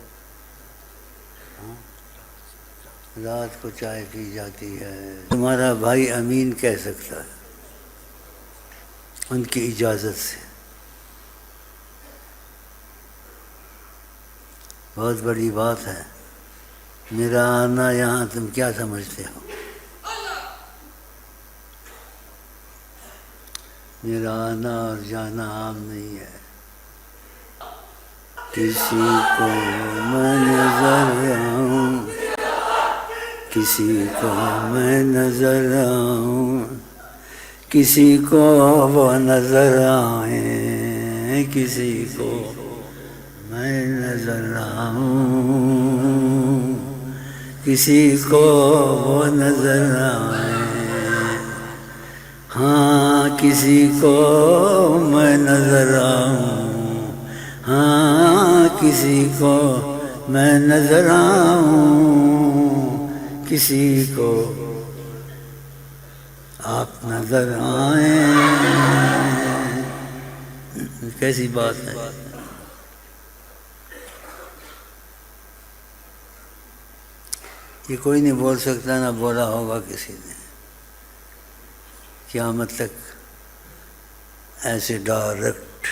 ہاں؟ رات کو چائے پی جاتی ہے. تمہارا بھائی امین کہہ سکتا ہے ان کی اجازت سے. بہت بڑی بات ہے. میرا آنا یہاں تم کیا سمجھتے ہو؟ میرا آنا اور جانا عام نہیں ہے. کسی کو میں نظر آؤں، کسی کو میں نظر آؤں، کسی کو وہ نظر آئیں، کسی کو میں نظر آؤں، کسی کو وہ نظر آئیں. ہاں کسی کو میں نظر آؤں، ہاں کسی کو میں نظر آؤں، کسی کو آپ نظر آئیں. کیسی بات ہے. یہ کوئی نہیں بول سکتا، نہ بولا ہوگا کسی نے. قیامت تک ایسے ڈائریکٹ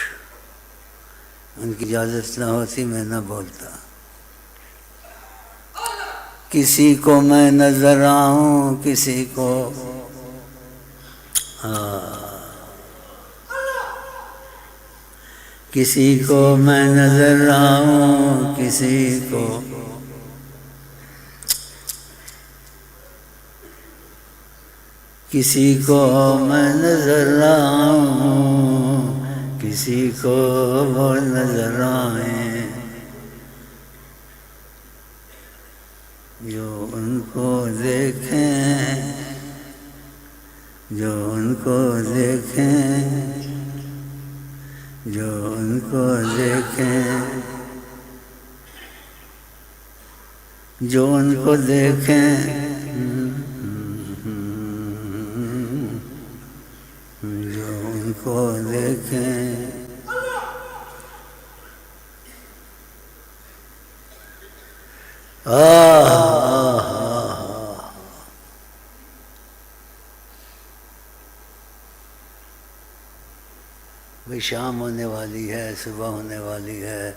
ان کی اجازت نہ ہوتی میں نہ بولتا. کسی کو میں نظر آؤں، کسی کو کسی کو میں نظر آؤں، کسی کو کسی کو میں نظر آؤں، کسی کو وہ نظر آئیں. کو دیکھیں، جو ان کو دیکھیں، جو ان کو دیکھیں، جو ان کو دیکھیں، جو ان کو دیکھیں، بھئی شام ہونے والی ہے، صبح ہونے والی ہے،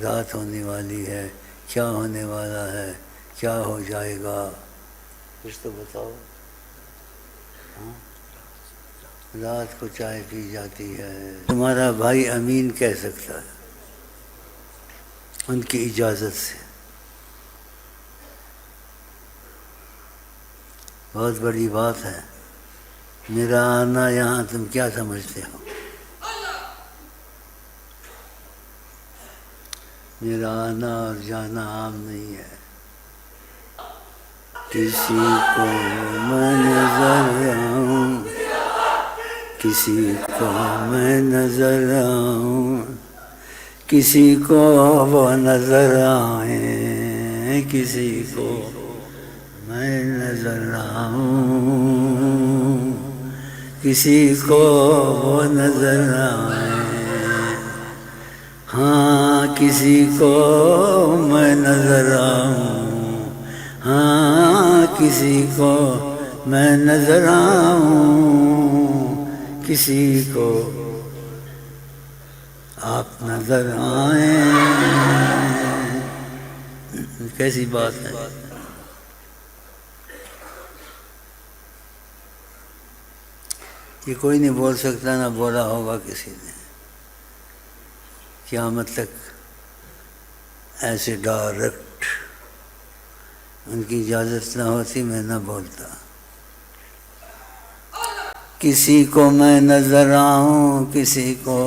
رات ہونے والی ہے، کیا ہونے والا ہے، کیا ہو جائے گا، کچھ تو بتاؤ۔ رات کو چائے پی جاتی ہے، تمہارا بھائی امین کہہ سکتا ہے ان کی اجازت سے۔ بہت بڑی بات ہے، میرا آنا یہاں تم کیا سمجھتے ہو؟ میرا آنا اور جانا عام نہیں ہے، کسی کو میں نظر آؤں، کسی کو میں نظر آؤں، کسی کو وہ نظر آئیں، کسی کو میں نظر آؤں، کسی کو وہ نظر آئیں، ہاں کسی کو میں نظر آؤں، ہاں کسی کو میں نظر آؤں، کسی کو آپ نظر آئیں۔ کیسی بات ہے؟ یہ کوئی نہیں بول سکتا، نہ بولا ہوگا کسی نے، قیامت تک ایسے ڈائریکٹ ان کی اجازت نہ ہوتی میں نہ بولتا۔ کسی کو میں نظر آؤں، کسی کو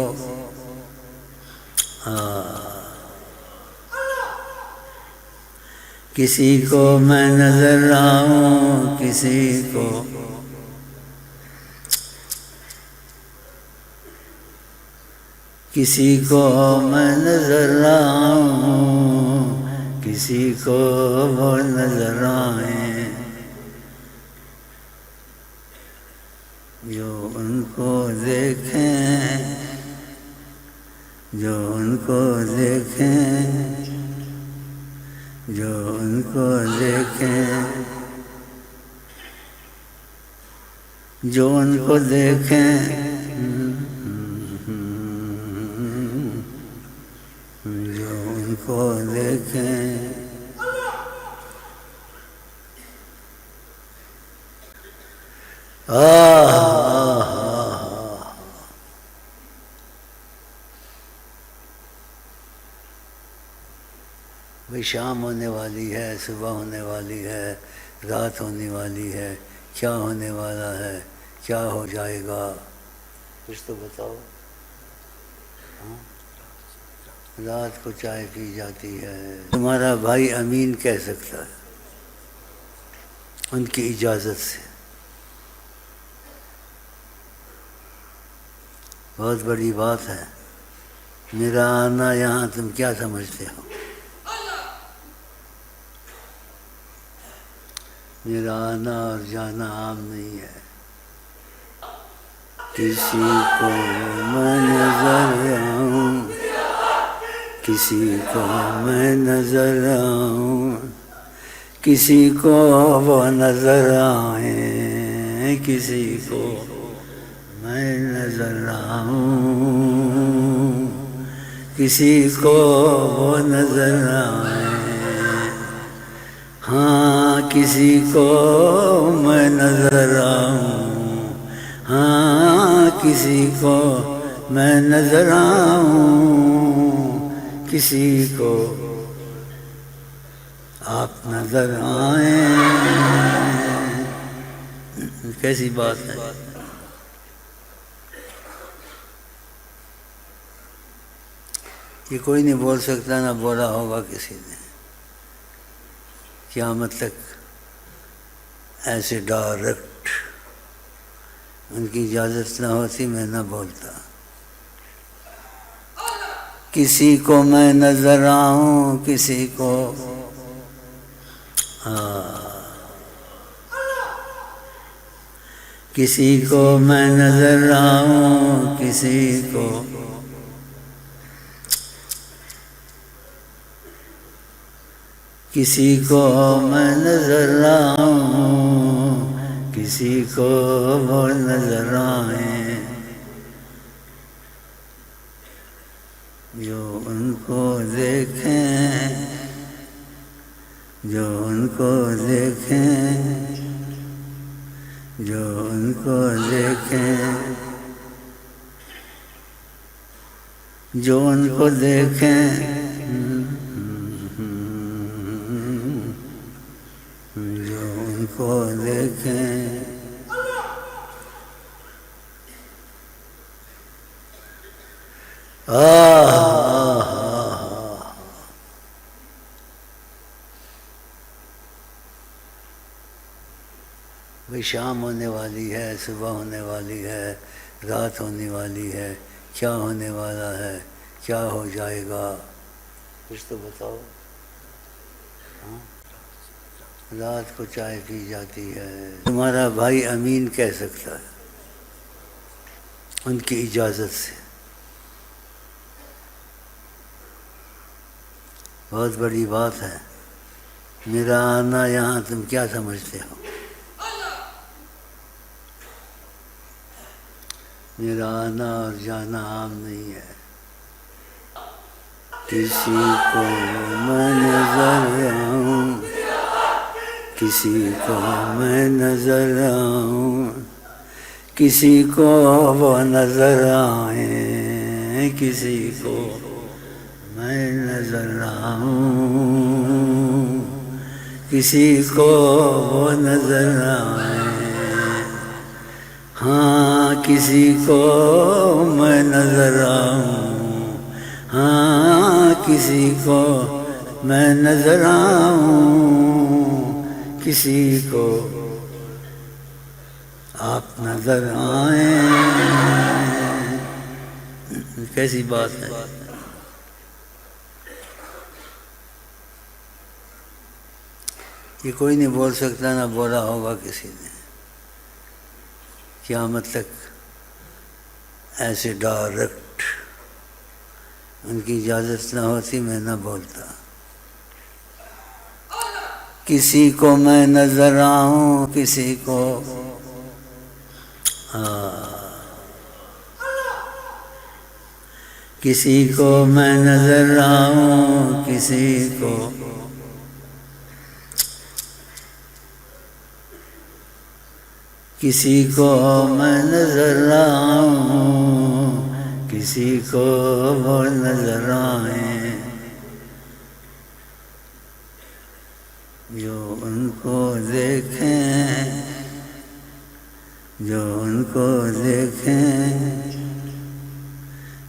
کسی کو میں نظر آؤں، کسی کو کسی کو میں نظر آؤں، کسی کو وہ نظر آئیں، جو ان کو دیکھیں، جو ان کو دیکھیں، جو ان کو دیکھیں، جو ان کو دیکھیں، جو ان کو دیکھیں۔ بھئی شام ہونے والی ہے، صبح ہونے والی ہے، رات ہونے والی ہے، کیا ہونے والا ہے، کیا ہو جائے گا، کچھ تو بتاؤ۔ رات کو چائے پی جاتی ہے، تمہارا بھائی امین کہہ سکتا ہے ان کی اجازت سے۔ بہت بڑی بات ہے، میرا آنا یہاں تم کیا سمجھتے ہو؟ میرا آنا اور جانا عام نہیں ہے، کسی کو میں نظر آؤں، کسی کو میں نظر آؤں، کسی کو وہ نظر آئیں، کسی کو میں نظر آؤں، کسی کو وہ نظر آئیں، ہاں کسی کو میں نظر آؤں، ہاں کسی کو میں نظر آؤں، کسی کو آپ نظر آئیں۔ کیسی بات ہے؟ یہ کوئی نہیں بول سکتا، نہ بولا ہوگا کسی نے، قیامت تک ایسے ڈائریکٹ، ان کی اجازت نہ ہوتی میں نہ بولتا. کسی کو میں نظر آؤں، کسی کو کسی کو میں نظر آؤں، کسی کو میں نظر آؤں، کسی کو وہ نظر آئیں جو ان کو دیکھیں، جو ان کو دیکھیں، جو ان کو دیکھیں، جو ان کو دیکھیں، جو ان کو دیکھیں. بھئی شام ہونے والی ہے، صبح ہونے والی ہے، رات ہونے والی ہے، کیا ہونے والا ہے، کیا ہو جائے گا، کچھ تو بتاؤ. رات کو چائے پی جاتی ہے. تمہارا بھائی امین کہہ سکتا ہے ان کی اجازت سے. بہت بڑی بات ہے. میرا آنا یہاں تم کیا سمجھتے ہو؟ میرا آنا اور جانا عام نہیں ہے. کسی کو میں نظر آؤں، کسی کو میں نظر آؤں، کسی کو وہ نظر آئیں، کسی کو میں نظر آؤں، کسی کو وہ نظر آئیں. ہاں کسی کو میں نظر آؤں، ہاں کسی کو میں نظر آؤں، کسی کو آپ نظر آئیں. کیسی بات ہے. یہ کوئی نہیں بول سکتا، نہ بولا ہوگا کسی نے. قیامت تک ایسے ڈائریکٹ ان کی اجازت نہ ہوتی میں نہ بولتا. کسی کو میں نظر آؤں، کسی کو کسی کو میں نظر آؤں، کسی کو میں نظر آؤں، کسی کو وہ نظر آئیں جو ان کو دیکھیں، جو ان کو دیکھیں،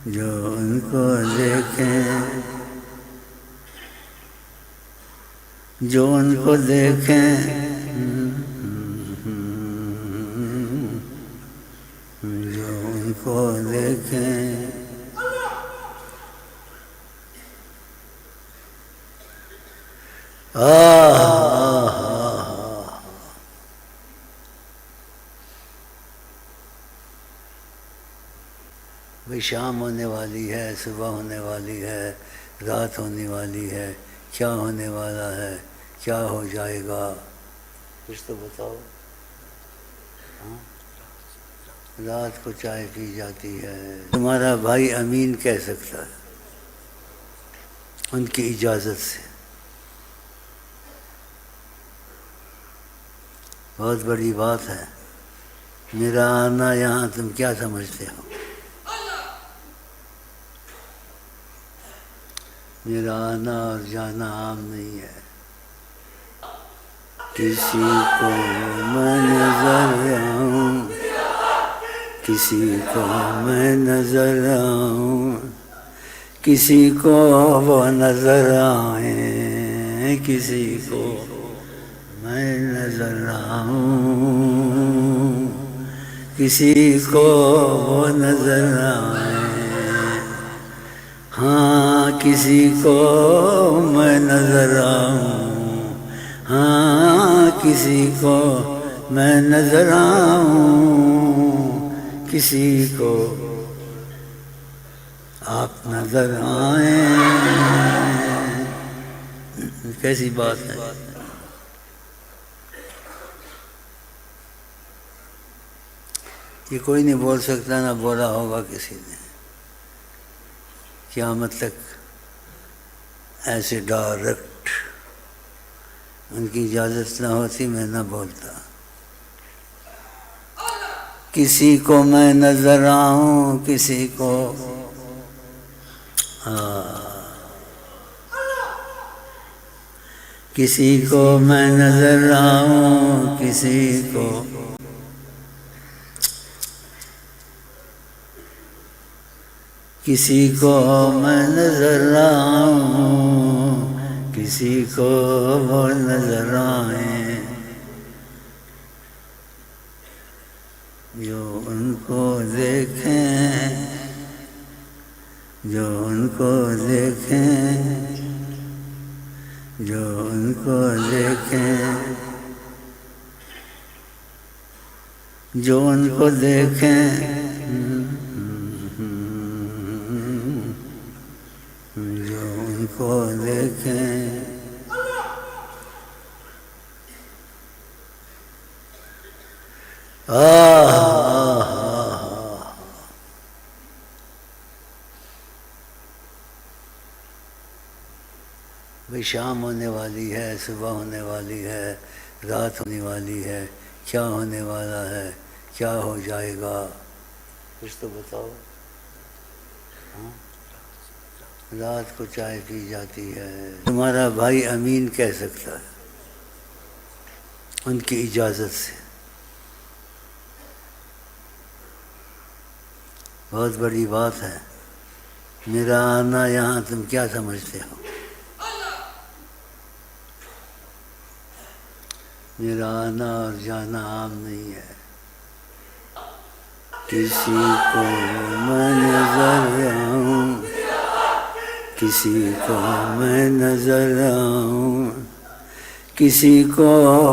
جو ان کو دیکھیں، جو ان کو دیکھیں، جو ان کو دیکھیں. بھئی شام ہونے والی ہے، صبح ہونے والی ہے، رات ہونے والی ہے، کیا ہونے والا ہے، کیا ہو جائے گا، کچھ تو بتاؤ. رات کو چائے پی جاتی ہے. تمہارا بھائی امین کہہ سکتا ہے ان کی اجازت سے. بہت بڑی بات ہے. میرا آنا یہاں تم کیا سمجھتے ہو؟ میرا آنا اور جانا عام نہیں ہے. کسی کو میں نظر آؤں، کسی کو میں نظر آؤں، کسی کو وہ نظر آئیں، کسی کو میں نظر آؤں، کسی کو وہ نظر آئے، ہاں کسی کو میں نظر آؤں، ہاں کسی کو میں نظر آؤں، کسی کو آپ نظر آئیں۔ کیسی بات ہے؟ یہ کوئی نہیں بول سکتا، نہ بولا ہوگا کسی نے قیامت تک ایسے ڈائریکٹ، ان کی اجازت نہ ہوتی میں نہ بولتا۔ کسی کو میں نظر آؤں، کسی کو کسی کو میں نظر آؤں، کسی کو کسی کو میں نظر آؤں، کسی کو وہ نظر آئیں، جو ان کو دیکھیں، جو ان کو دیکھیں، جو ان کو دیکھیں، جو ان کو دیکھیں، جو ان کو دیکھیں۔ بھئی شام ہونے والی ہے، صبح ہونے والی ہے، رات ہونے والی ہے، کیا ہونے والا ہے، کیا ہو جائے گا، کچھ تو بتاؤ۔ رات کو چائے پی جاتی ہے، تمہارا بھائی امین کہہ سکتا ہے ان کی اجازت سے۔ بہت بڑی بات ہے میرا آنا یہاں، تم کیا سمجھتے ہو؟ میرا آنا اور جانا عام نہیں ہے۔ کسی کو میں نظر آؤں، کسی کو میں نظر آؤں، کسی کو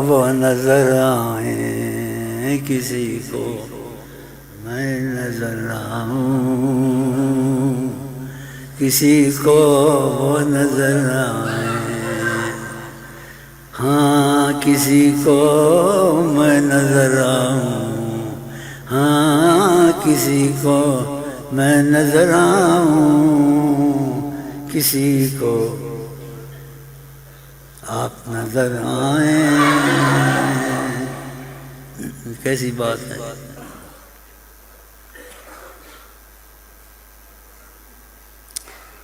وہ نظر آئیں، کسی کو میں نظر آؤں، کسی کو وہ نظر آئیں، ہاں کسی کو میں نظر آؤں، ہاں کسی کو میں نظر آؤں، کسی کو آپ نظر آئیں۔ کیسی بات ہے؟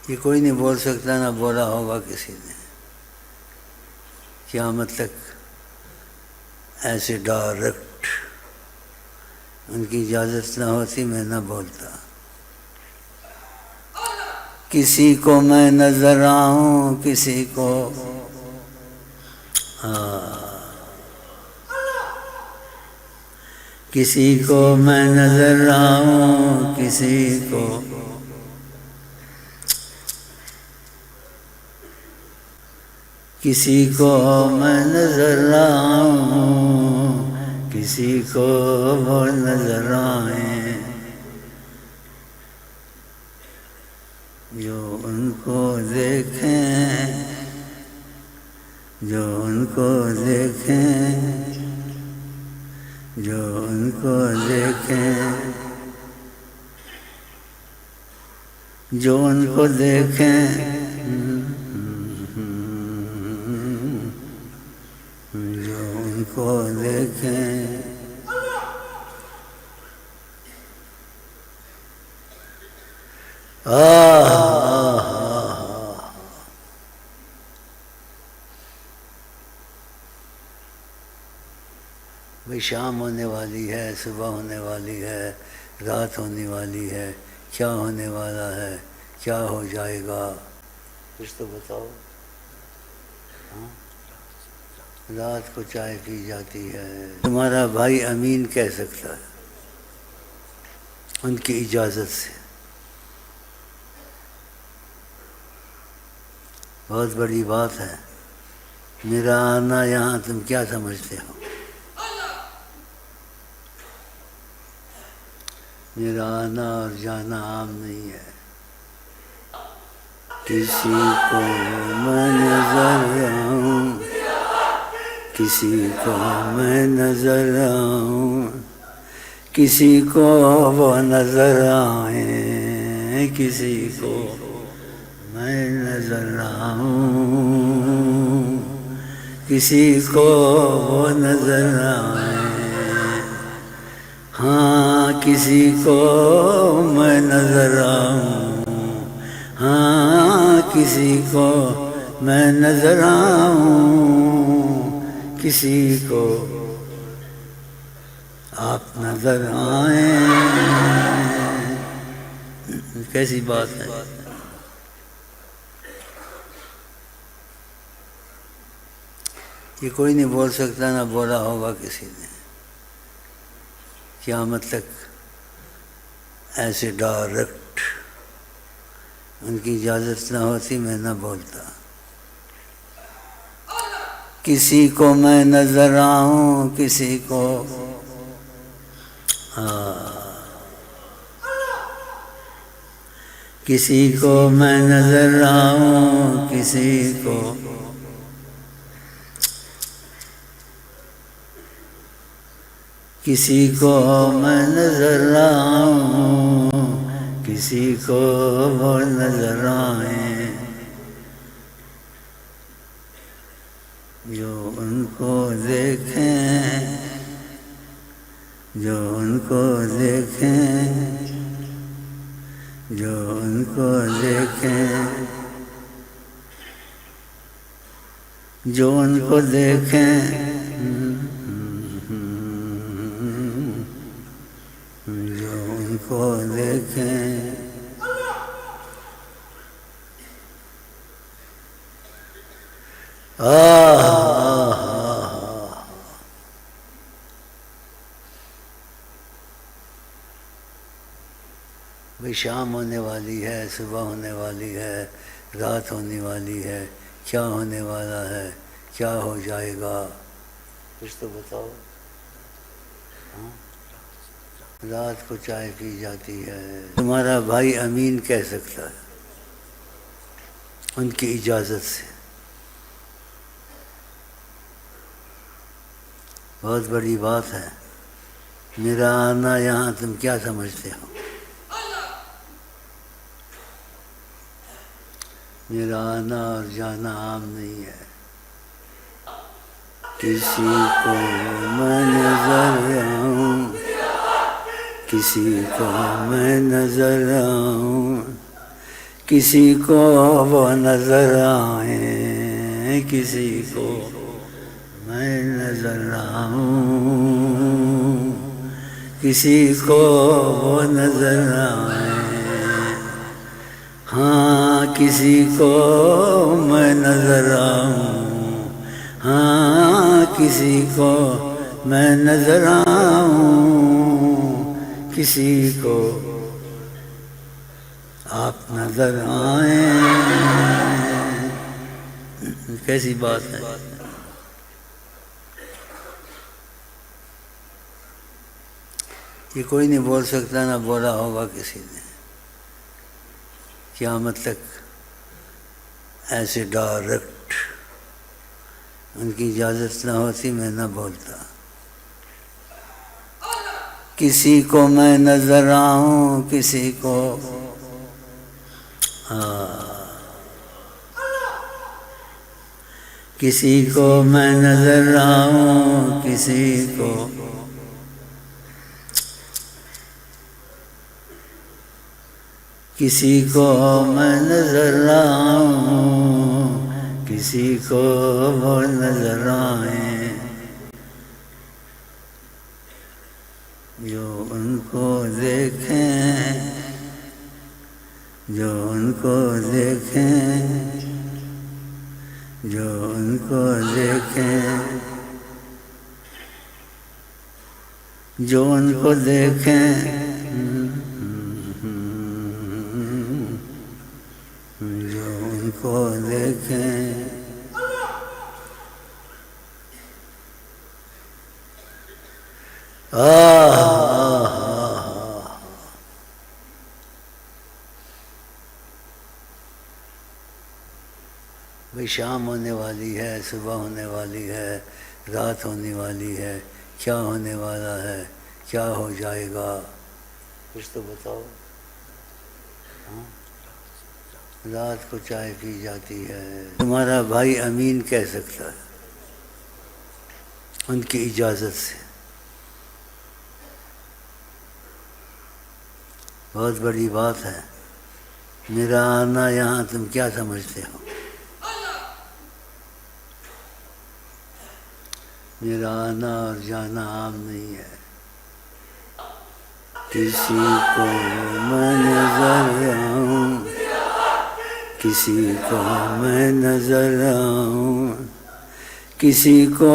یہ کوئی نہیں بول سکتا، نہ بولا ہوگا کسی نے قیامت تک ایسے ڈائریکٹ، ان کی اجازت نہ ہوتی میں نہ بولتا۔ کسی کو میں نظر آؤں، کسی کو کسی کو میں نظر آؤں، کسی کو کسی کو میں نظر آؤں، کسی کو وہ نظر آئیں، جو ان کو دیکھیں، جو ان کو دیکھیں، جو ان کو دیکھیں، جو ان کو دیکھیں، جو ان کو دیکھیں۔ بھئی شام ہونے والی ہے، صبح ہونے والی ہے، رات ہونے والی ہے، کیا ہونے والا ہے، کیا ہو جائے گا، کچھ تو بتاؤ۔ رات کو چائے پی جاتی ہے، تمہارا بھائی امین کہہ سکتا ہے ان کی اجازت سے۔ بہت بڑی بات ہے، میرا آنا یہاں تم کیا سمجھتے ہو؟ میرا آنا اور جانا عام نہیں ہے، کسی کو میں نظر آؤں، کسی کو میں نظر آؤں، کسی کو وہ نظر آئیں، کسی کو میں نظر آؤں، کسی کو وہ نظر آئیں، ہاں کسی کو میں نظر آؤں، ہاں کسی کو میں نظر آؤں، کسی کو آپ نظر آئیں۔ کیسی بات ہے؟ یہ کوئی نہیں بول سکتا، نہ بولا ہوگا کسی نے، قیامت تک ایسے ڈائریکٹ ان کی اجازت نہ ہوتی میں نہ بولتا۔ کسی کو میں نظر آؤں، کسی کو کسی کو میں نظر آؤں، کسی کو کسی کو میں نظر آؤں، کسی کو وہ نظر آئیں، جو ان کو دیکھیں، جو ان کو دیکھیں، جو ان کو دیکھیں، جو ان کو دیکھیں، جو ان کو دیکھیں۔ بھئی شام ہونے والی ہے، صبح ہونے والی ہے، رات ہونے والی ہے، کیا ہونے والا ہے، کیا ہو جائے گا، کچھ تو بتاؤ۔ رات کو چائے پی جاتی ہے، تمہارا بھائی امین کہہ سکتا ہے ان کی اجازت سے۔ بہت بڑی بات ہے، میرا آنا یہاں تم کیا سمجھتے ہو؟ میرا آنا اور جانا عام نہیں ہے، کسی کو میں نظر آؤں، کسی کو میں نظر آؤں، کسی کو وہ نظر آئیں، کسی کو میں نظر آؤں، کسی کو وہ نظر آئیں، ہاں کسی کو میں نظر آؤں، ہاں کسی کو میں نظر آؤں، کسی کو آپ نظر آئیں۔ کیسی بات ہے؟ یہ کوئی نہیں بول سکتا، نہ بولا ہوگا کسی نے، قیامت تک ایسے ڈائریکٹ ان کی اجازت نہ ہوتی میں نہ بولتا۔ کسی کو میں نظر آؤں، کسی کو کسی کو میں نظر آؤں، کسی کو کسی کو میں نظر آؤں، کسی کو وہ نظر آئیں، جو ان کو دیکھیں، جو ان کو دیکھیں، جو ان کو دیکھیں۔ جو ان کو دیکھیں جو ان کو دیکھیں بھئی شام ہونے والی ہے، صبح ہونے والی ہے، رات ہونے والی ہے، کیا ہونے والا ہے، کیا ہو جائے گا، کچھ تو بتاؤ۔ رات کو چائے پی جاتی ہے، تمہارا بھائی امین کہہ سکتا ہے ان کی اجازت سے۔ بہت بڑی بات ہے، میرا آنا یہاں تم کیا سمجھتے ہو؟ میرا آنا اور جانا عام نہیں ہے۔ کسی کو میں نظر آؤں، کسی کو میں نظر آؤں، کسی کو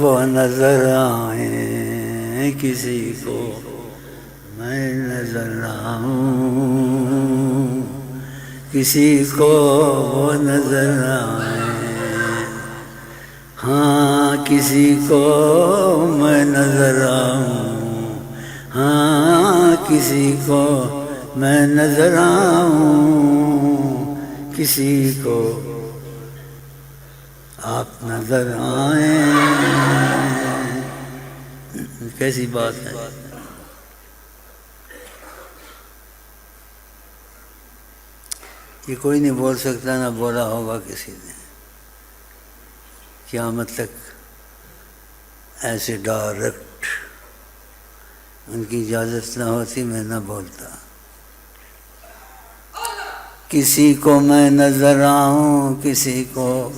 وہ نظر آئیں، کسی کو میں نظر آؤں، کسی کو وہ نظر آئیں، ہاں کسی کو میں نظر آؤں، ہاں کسی کو میں نظر آؤں، کسی کو آپ نظر آئیں۔ کیسی بات ہے؟ یہ کوئی نہیں بول سکتا، نہ بولا ہوگا کسی نے۔ قیامت تک ایسے ڈائریکٹ ان کی اجازت نہ ہوتی میں نہ بولتا۔ کسی کو میں نظر آؤں، کسی کو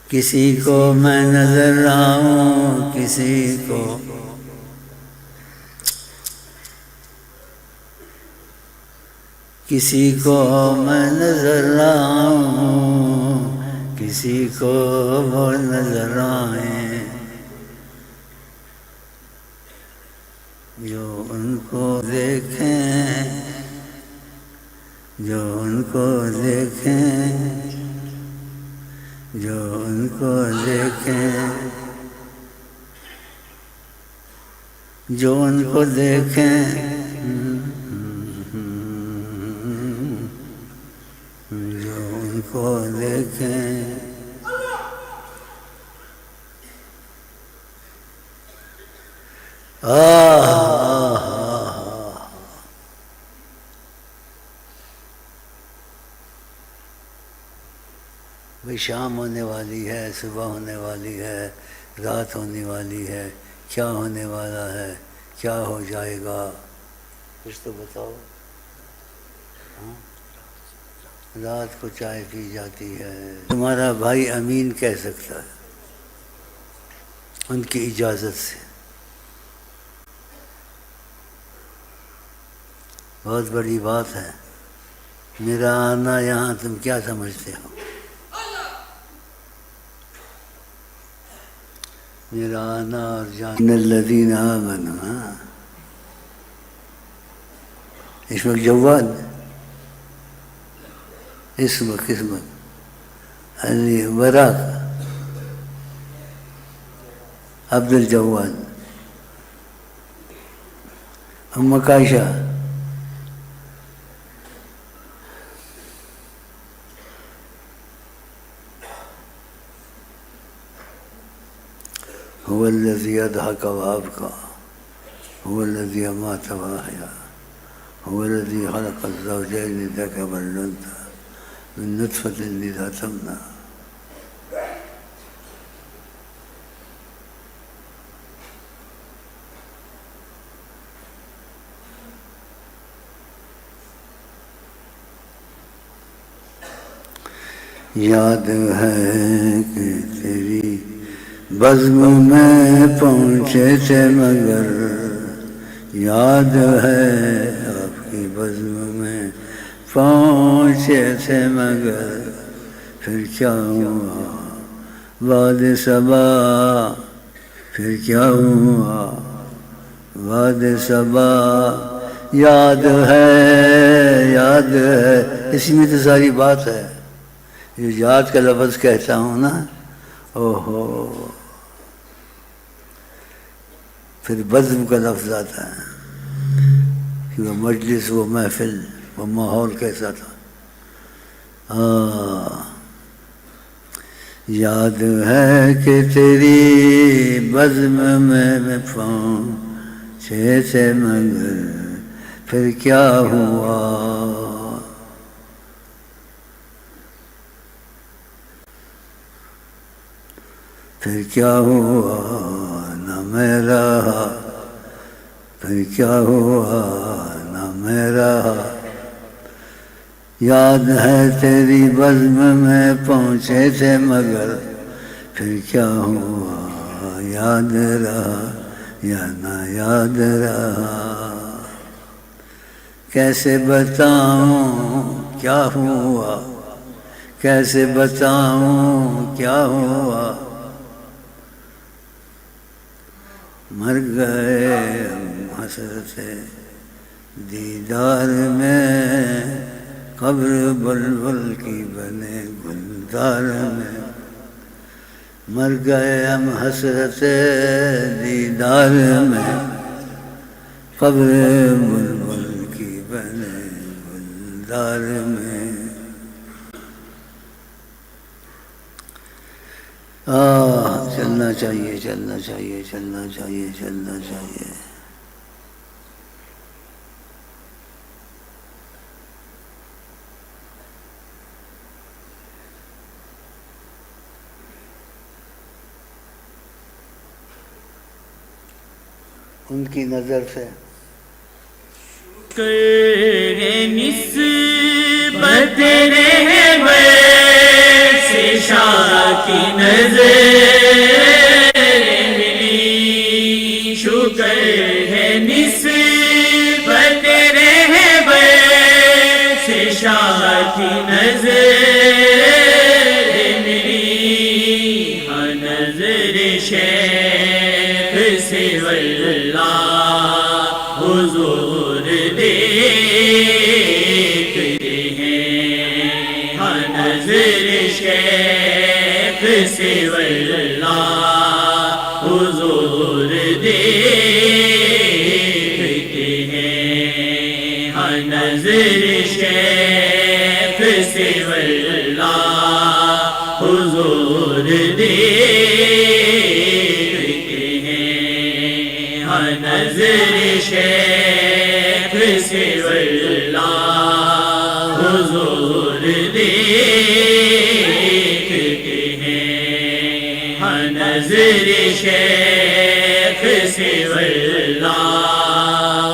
کسی کو میں نظر آؤں، کسی کو کسی کو میں نظر آؤں، کسی کو وہ نظر آئیں، جو ان کو دیکھیں، جو ان کو دیکھیں، جو ان کو دیکھیں، جو ان کو دیکھیں، جو ان کو دیکھیں۔ بھئی شام ہونے والی ہے، صبح ہونے والی ہے، رات ہونے والی ہے، کیا ہونے والا ہے، کیا ہو جائے گا، کچھ تو بتاؤ۔ رات کو چائے پی جاتی ہے، تمہارا بھائی امین کہہ سکتا ہے ان کی اجازت سے۔ بہت بڑی بات ہے، میرا آنا یہاں تم کیا سمجھتے ہو؟ میرا آنا اور جانا الذین آمنوا، اس وقت جواد قسمت علی وراق عبد الجواد ام عائشہ هو الذي أضحك وأبكى، هو الذي أمات وأحيا، هو الذي خلق الزوجين الذكر والأنثى من نطفة إذا تمنى۔ یاد ہے کہ تیری بزم میں پہنچے تھے مگر، یاد ہے آپ کی بزم میں پہنچے تھے مگر، پھر کیا ہوا واد صبا پھر کیا ہوا، واد صبا یاد ہے یاد ہے، اسی میں تو ساری بات ہے. یہ یاد کا لفظ کہتا ہوں نا، اوہو، پھر بزم کا لفظ آتا ہے کہ وہ مجلس، وہ محفل، وہ ماحول کیسا تھا. یاد ہے کہ تیری بزم میں پہنچے تھے مگر پھر کیا ہوا. پھر کیا ہوا نہ میں رہا، پھر کیا ہوا نہ میں رہا. یاد ہے تیری بزم میں پہنچے تھے مگر پھر کیا ہوا، یاد رہا یا نہ یاد رہا. کیسے بتاؤں کیا ہوا، کیسے بتاؤں کیا ہوا. مر گئے ہم حسرت دیدار میں، قبر بلبل کی بنے گلزار میں. مر گئے ہم حسرت دیدار میں، قبر بلبل کی بنے گلزار میں. چلنا چاہیے چلنا چاہیے چلنا چاہیے چلنا چاہیے. ان کی نظر سے نسبت رہبر سے شاہ کی نظر ملی. شکر ہے نسبت رہبر سے شاہ کی نظر ملی. ہاں نظر شیخ سے واللہ حضور دیکھتے ہیں. ہاں نظر شیخ سے واللہ حضور دیکھتے ہیں. ہاں نظر شیخ سے واللہ حضور دیکھتے ہیں. ہاں نظر شیخ سے واللہ حضور دیکھتے ہیں. ہاں نظر شیخ سے واللہ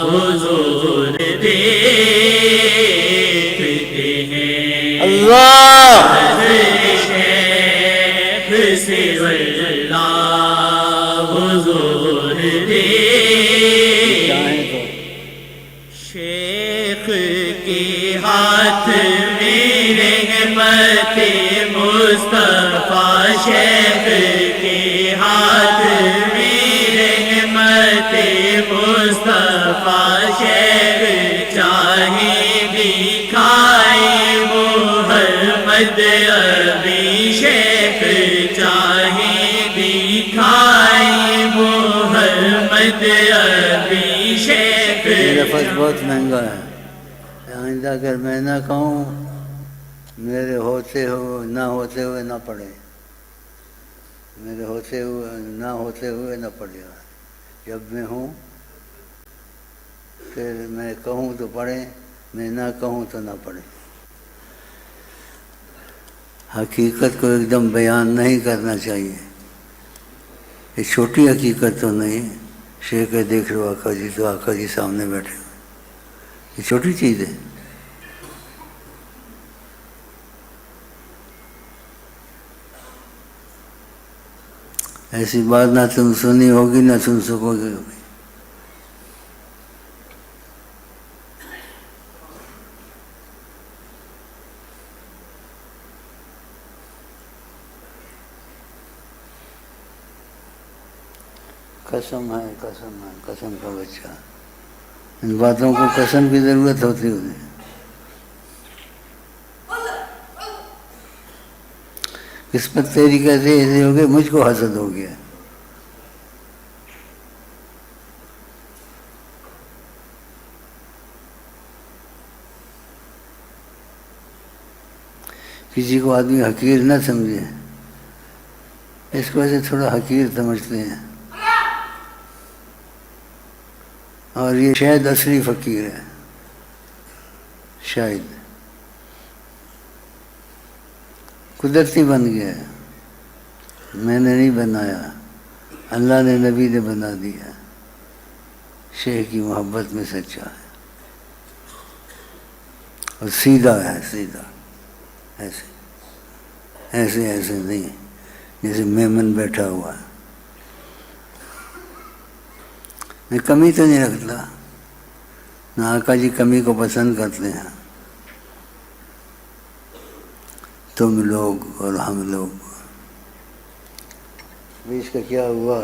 حضور دیکھتے ہیں. اللہ نظر شیخ سے واللہ حضور دیکھتے. شیخ کے ہاتھ میں رحمت مصطفیٰ، شیخ کے ہاتھ میں رحمت مصطفیٰ. شیخ چاہے دکھائے محمد ابھی، شیخ چاہے دکھائے محمد ابھی. شیخ یہ لفظ بہت مہنگا ہے. آئندہ اگر میں نہ کہوں، میرے ہوتے ہوئے نہ ہوتے ہوئے نہ پڑھے، میرے ہوتے ہوئے نہ ہوتے ہوئے نہ پڑھے. جب میں ہوں پھر میں کہوں تو پڑھیں، میں نہ کہوں تو نہ پڑھیں. حقیقت کو ایک دم بیان نہیں کرنا چاہیے. یہ چھوٹی حقیقت تو نہیں. شیخ دیکھ لو آقا جی، تو آقا جی سامنے بیٹھے ہو، یہ چھوٹی چیز ہے. ایسی بات نہ تم سنی ہوگی نہ سن سکو گے. قسم ہے، قسم کا بچہ. ان باتوں کو قسم کی ضرورت ہوتی ہے. قسمت تیری کیسے ایسے ہو گئی، مجھ کو حسد ہو گیا. کسی کو آدمی حقیر نہ سمجھے، اس کو ایسے تھوڑا حقیر سمجھتے ہیں، اور یہ شاید اصلی فقیر ہے. شاید قدرتی بن گیا ہے، میں نے نہیں بنایا، اللہ نے، نبی نے بنا دیا. شیخ کی محبت میں سچا ہے اور سیدھا ہے، سیدھا. ایسے نہیں جیسے میمن بیٹھا ہوا ہے. میں کمی تو نہیں رکھتا، نہ آقا جی کمی کو پسند کرتے ہیں. تم لوگ اور ہم لوگ، اس کا کیا ہوا؟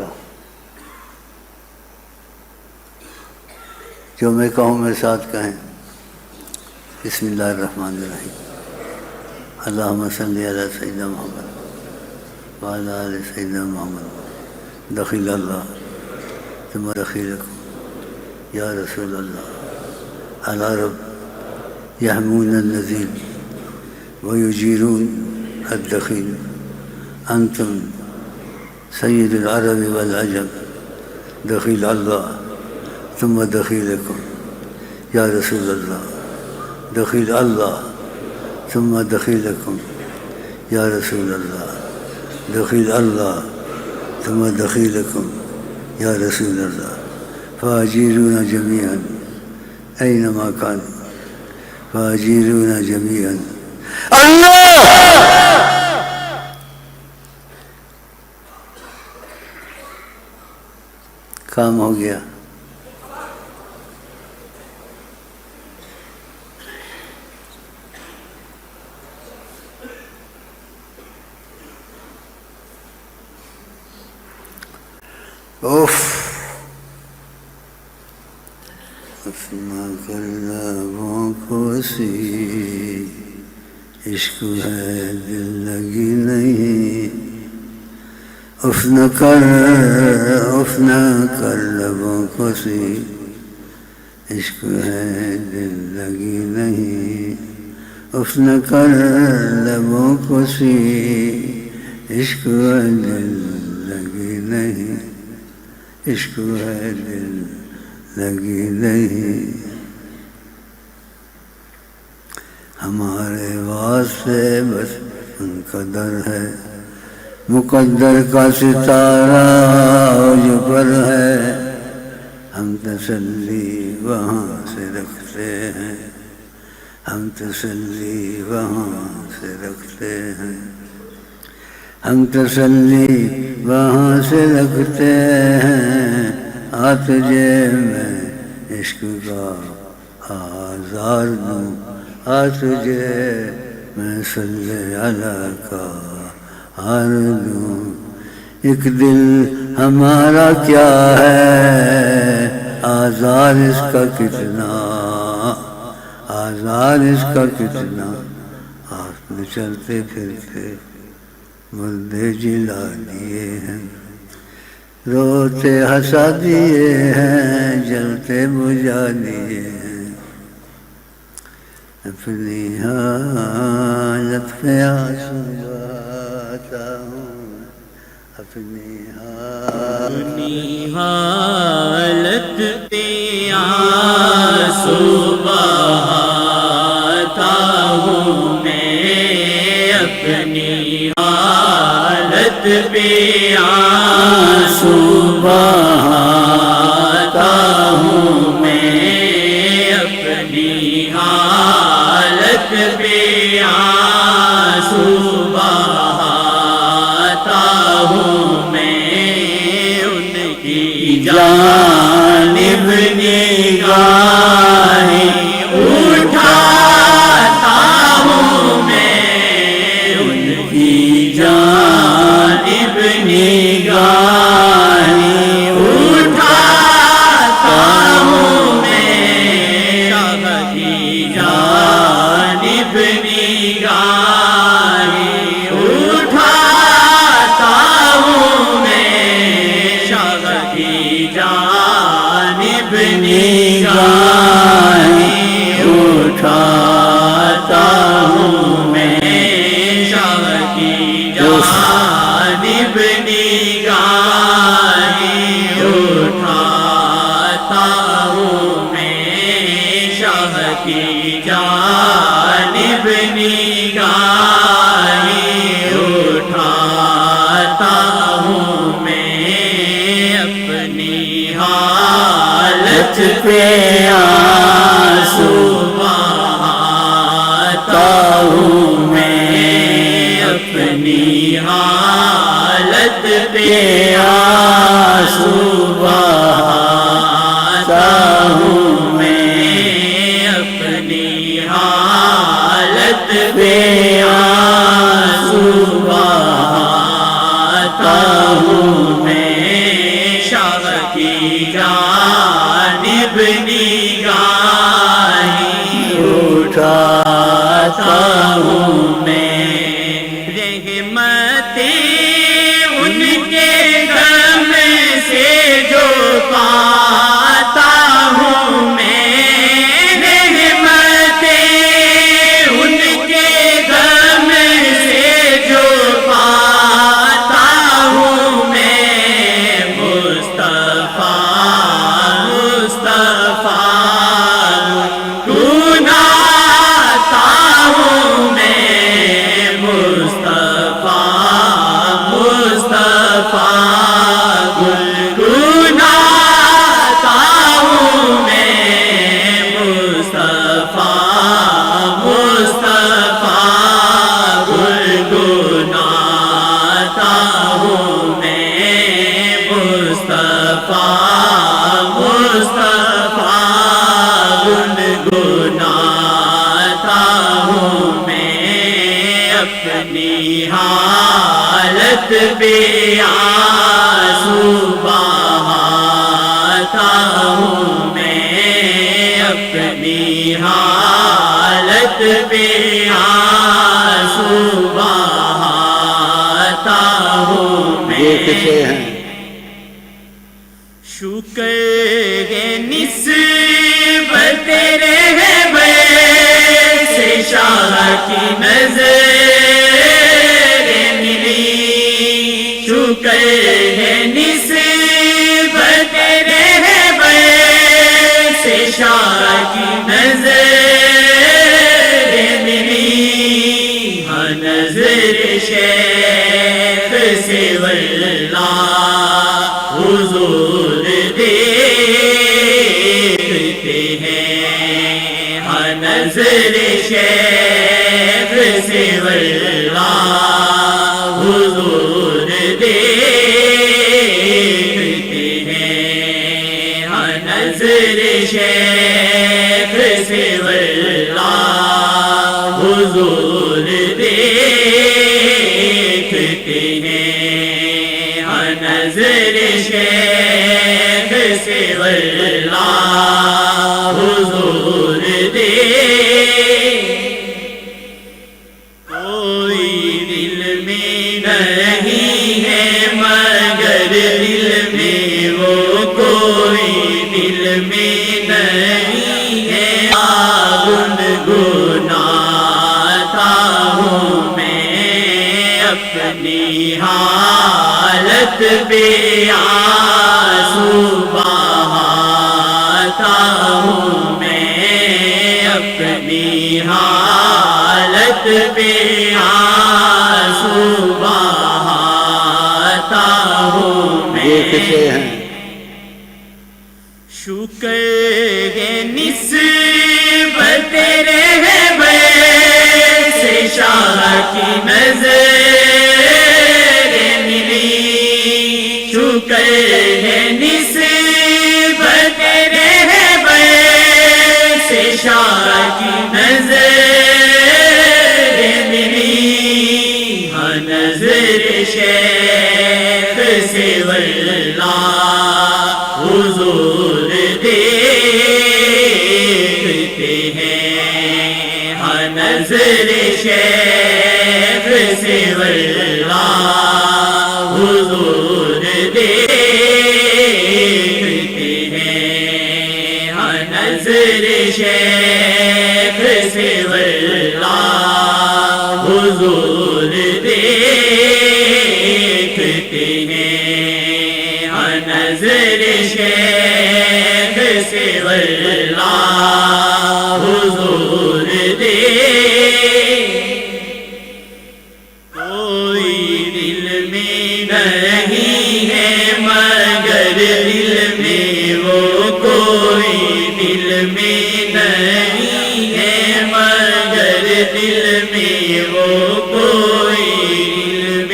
جو میں کہوں میں ساتھ کہیں. بسم اللہ الرحمن الرحیم. اللہم صلی علی سیدنا محمد وعلی آل سیدنا محمد. دخیل اللہ ثم دخیلکم یا رسول اللہ. علی رب یحمون النزیل ویجیرون الدخیل. انتم سید العرب والعجم. دخیل اللہ ثم دخیلکم یا رسول اللہ. دخیل اللہ ثم دخیلکم یا رسول اللہ. دخیل اللہ ثم دخیلکم یا رسول اللہ. فاجیرون جمیعا اینما کانوا. فاجیرون جمیعا. اللہ کام ہو گیا. اپنا کر لبوں کو سی، عشق ہے دل لگی نہیں. افنا کر لبوں کو سی، عشق ہے دل لگی نہیں. افنا کر لبوں کو سی، عشق ہے دل لگی نہیں. عشق ہے دل لگی نہیں. ہمارے واسطے بس ان کا در ہے، مقدر کا ستارہ جو پر ہے. ہم تسلی وہاں سے رکھتے ہیں، ہم تسلی وہاں سے رکھتے ہیں. ہم تسلی وہاں سے رکھتے ہیں. تجھے میں عشق کا آزار دوں، تجھے میں صلی علیہ کا ہار دوں. ایک دل ہمارا کیا ہے، آزار اس کا کتنا، آزار اس کا کتنا. ہاتھ میں چلتے پھرتے مردے جلا دیے ہیں، روتے ہنسا دیے ہیں، جلتے بجھا دیے ہیں. اپنی حالت پہ آنسو بہاتا ہوں، اپنی حالت پہ آنسو بہاتا ہوں میں. اپنی حالت پہ آنسو بہاتا ہوں میں. اپنی حالت پہ آنسو بہاتا ہوں میں. ان کی جانب نگاہیں اٹھاتا ہوں میں. ان کی جانب نگاہیں جانب نگاہیں اٹھاتا ہوں میں اپنی حالت پہ آنسو بہاتا ہوں میں اپنی حالت پہ آنسو بہاتا ہوں میں اپنی حالت پہ آنسو بہاتا ہوں میں شاہ کی جانب نگاہیں اٹھاتا ہوں میں رحمتیں ان کے غم سے جو پاتا ہوں میں رحمتیں ان کے غم سے جو پاتا ہوں میں مصطفیٰ گنگناتا ہوں میں مصطفیٰ گنگناتا ہوں میں مصطفیٰ گنگناتا ہوں میں مصطفیٰ گنگناتا ہوں میں اپنی حالت پہ آنسو بہاتا ہوں میں اپنی حالت پہ آنسو بہاتا ہوں میں شکر ہے نسبت رہبر سے شاہ کی نظر ملی شکر ہے نسبت رہبر سے شاہ کی نظر ملی ہاں نظر شیخ سے واللہ حضور دیکھتے ہیں ہاں نظر شیخ سے واللہ حضور دیکھتے ہیں ہاں نظر شیخ سے واللہ حضور دیکھتے ہیں ہاں نظر شیخ سے واللہ حضور کوئی دل میں نہیں ہے مگر دل میں وہ کوئی دل میں نہیں ہے گنگناتا ہوں میں اپنی حالت پہ آنسو بہاتا ہوں میں اپنی حالت پہ آنسو بہاتا ہوں میں شکر ہے نسبت رہبر سے شاہ کی نظر ملی شکر ہے نسبت رہبر سے شاہ کی نظر ملی ہاں نظر شیخ سے واللہ حضور دیکھتے ہیں ہاں نظر شیخ سے واللہ حضور دیکھتے ہیں ہاں نظر شیخ سے واللہ حضور دیکھتے ہیں ہاں نظر شیخ سے واللہ حضور دیکھتے دل میں وہ کوئی علم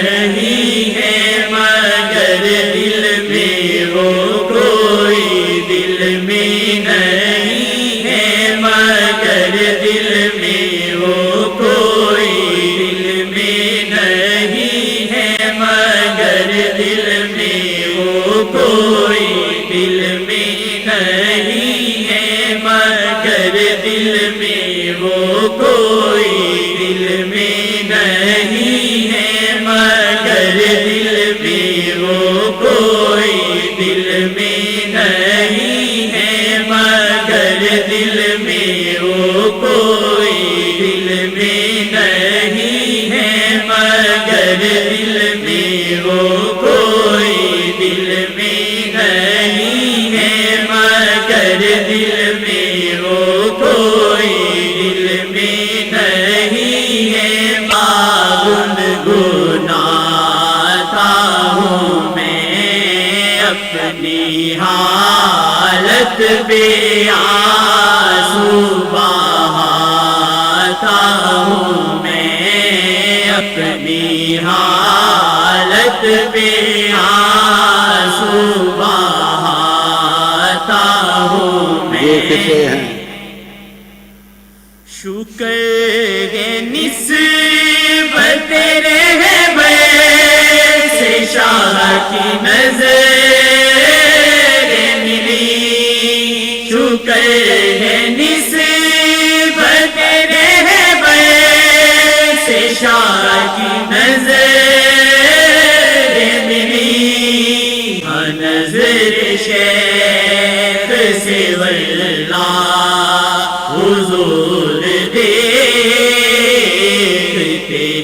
نہیں ہے مگر دل میں وہ کوئی دل میں نہیں ہے مگر دل میں وہ کوئی دل میں نہیں ہے مگر دل میں وہ کوئی دل میں نہیں ہے مگر دل میں وہ کوئی دل میں نہیں ہے مگر دل میں وہ کوئی دل میں نہیں ہے مگر دل میں وہ کوئی دل میں نہیں ہے مگر دل میں وہ کوئی دل میں نہیں ہے مگر دل میں وہ کوئی دل میں نہیں ہے گنگناتا ہوں میں اپنی حالت بے آنسو بہاتا ہوں میں اپنی حالت بے آنسو بہاتا ہوں یہ کسے ہیں؟ شکر ہے نسبت رہبر سے شاہ کی نظر ملی شکر ہے نسبت رہبر سے شاہ کی نظر ملی نظر شیخ سے واللہ حضور دیکھتے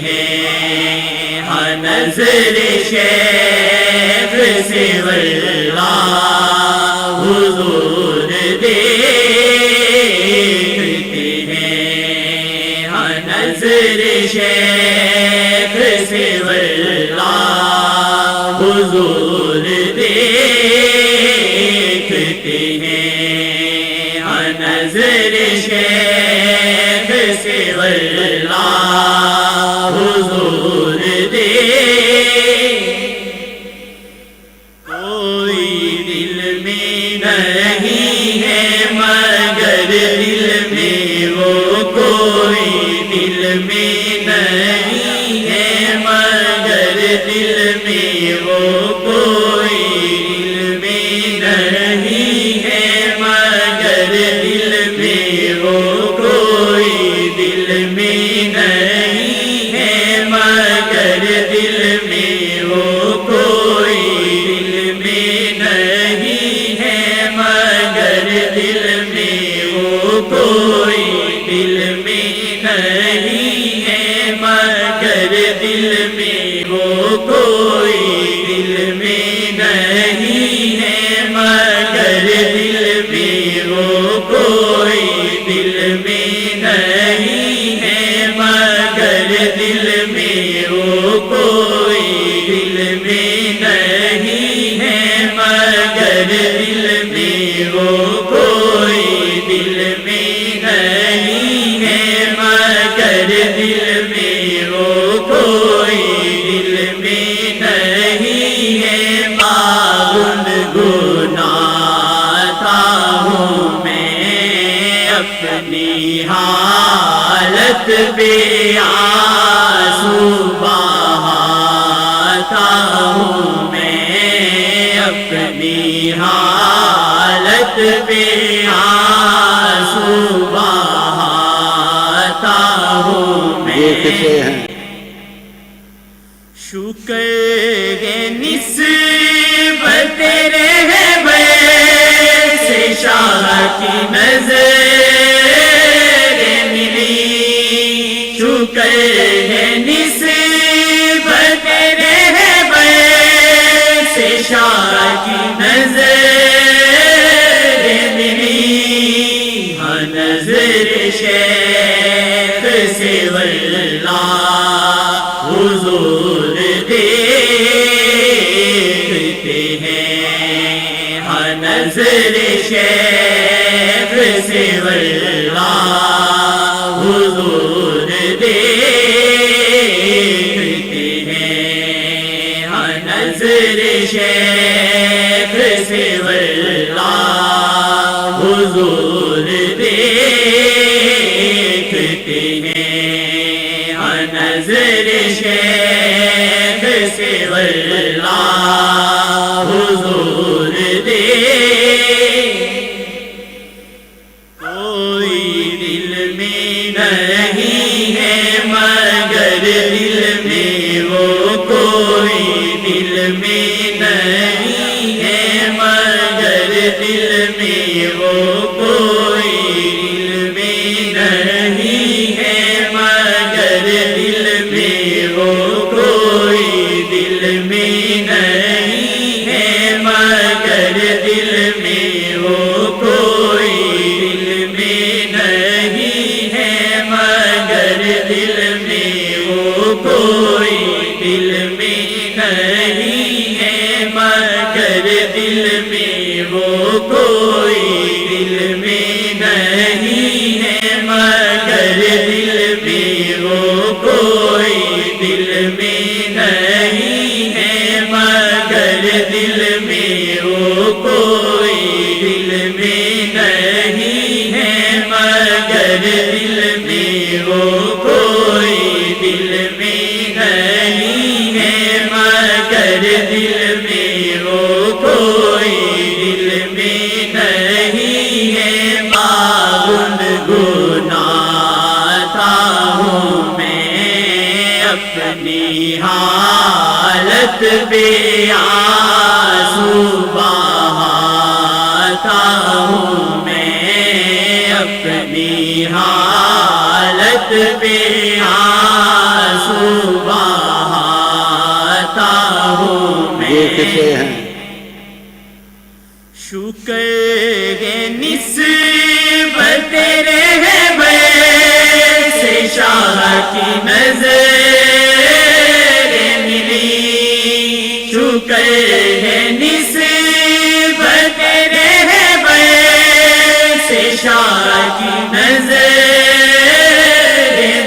ہیں نظر شیخ سے واللہ حضور دیکھتے ہیں نظر شیخ سے واللہ حضور دیکھتے ہیں نظر شیخ سے واللہ حضور کوئی دل میں نہیں ہے مگر دل میں وہ کوئی دل میں نہیں ہے مگر دل میں وہ کوئی دل میں نہیں ہے مگر دل میں وہ کوئی دل میں نہیں ہے مگر دل میں وہ کوئی دل میں نہیں ہے مگر دل میں وہ کوئی دل میں نہیں ہے مگر دل میں وہ کوئی دل میں نہیں ہے مگر دل میں وہ کوئی دل میں نہیں ہے مگر دل میں وہ کوئی دل میں نہیں ہے مگر دل میں وہ کوئی دل میں نہیں ہے مگر دل میں وہ کوئی دل میں نہیں ہے گنگناتا ہوں میں اپنی حالت بے آنسو بہاتا ہوں میں اپنی حالت بے آنسو بہاتا ہوں یہ کسے میں ہیں؟ شکر ہے نسبت رہبر سے شاہ کی نظر ملی شکر ہے نسبت رہبر سے شاہ کی نظر ملی نظر شیخ سے واللہ حضور دیکھتے ہیں نظر شیخ سے واللہ حضور ہیں ہاں نظر شیخ سے واللہ حضور دے کوئی دل میں نہیں ہے مگر دل میں وہ کوئی دل میں نہیں ہے مگر دل میں وہ کوئی دل میں نہیں ہے مگر دل میں وہ کوئی دل میں نہیں ہے مگر دل میں وہ کوئی دل میں نہیں ہے مگر دل میں وہ کوئی دل میں نہیں ہے مگر دل میں وہ کوئی دل میں نہیں ہے مگر دل میں وہ کوئی دل میں نہیں ہے مگر دل میں وہ کوئی دل میں نہیں ہے مگر دل میں وہ کوئی دل میں نہیں ہے مگر دل میں وہ کوئی دل میں نہیں ہے گنگناتا ہوں میں اپنی حالت پہ آنسو بہاتا ہوں میں اپنی حالت پہ آنسو بہاتا ہوں یہ کسے میں ہیں؟ شکر ہے نسبت تیرے ہے سے شاہ کی نظر ملی شکر ہے نسبت تیرے ہے سے شاہ کی نظر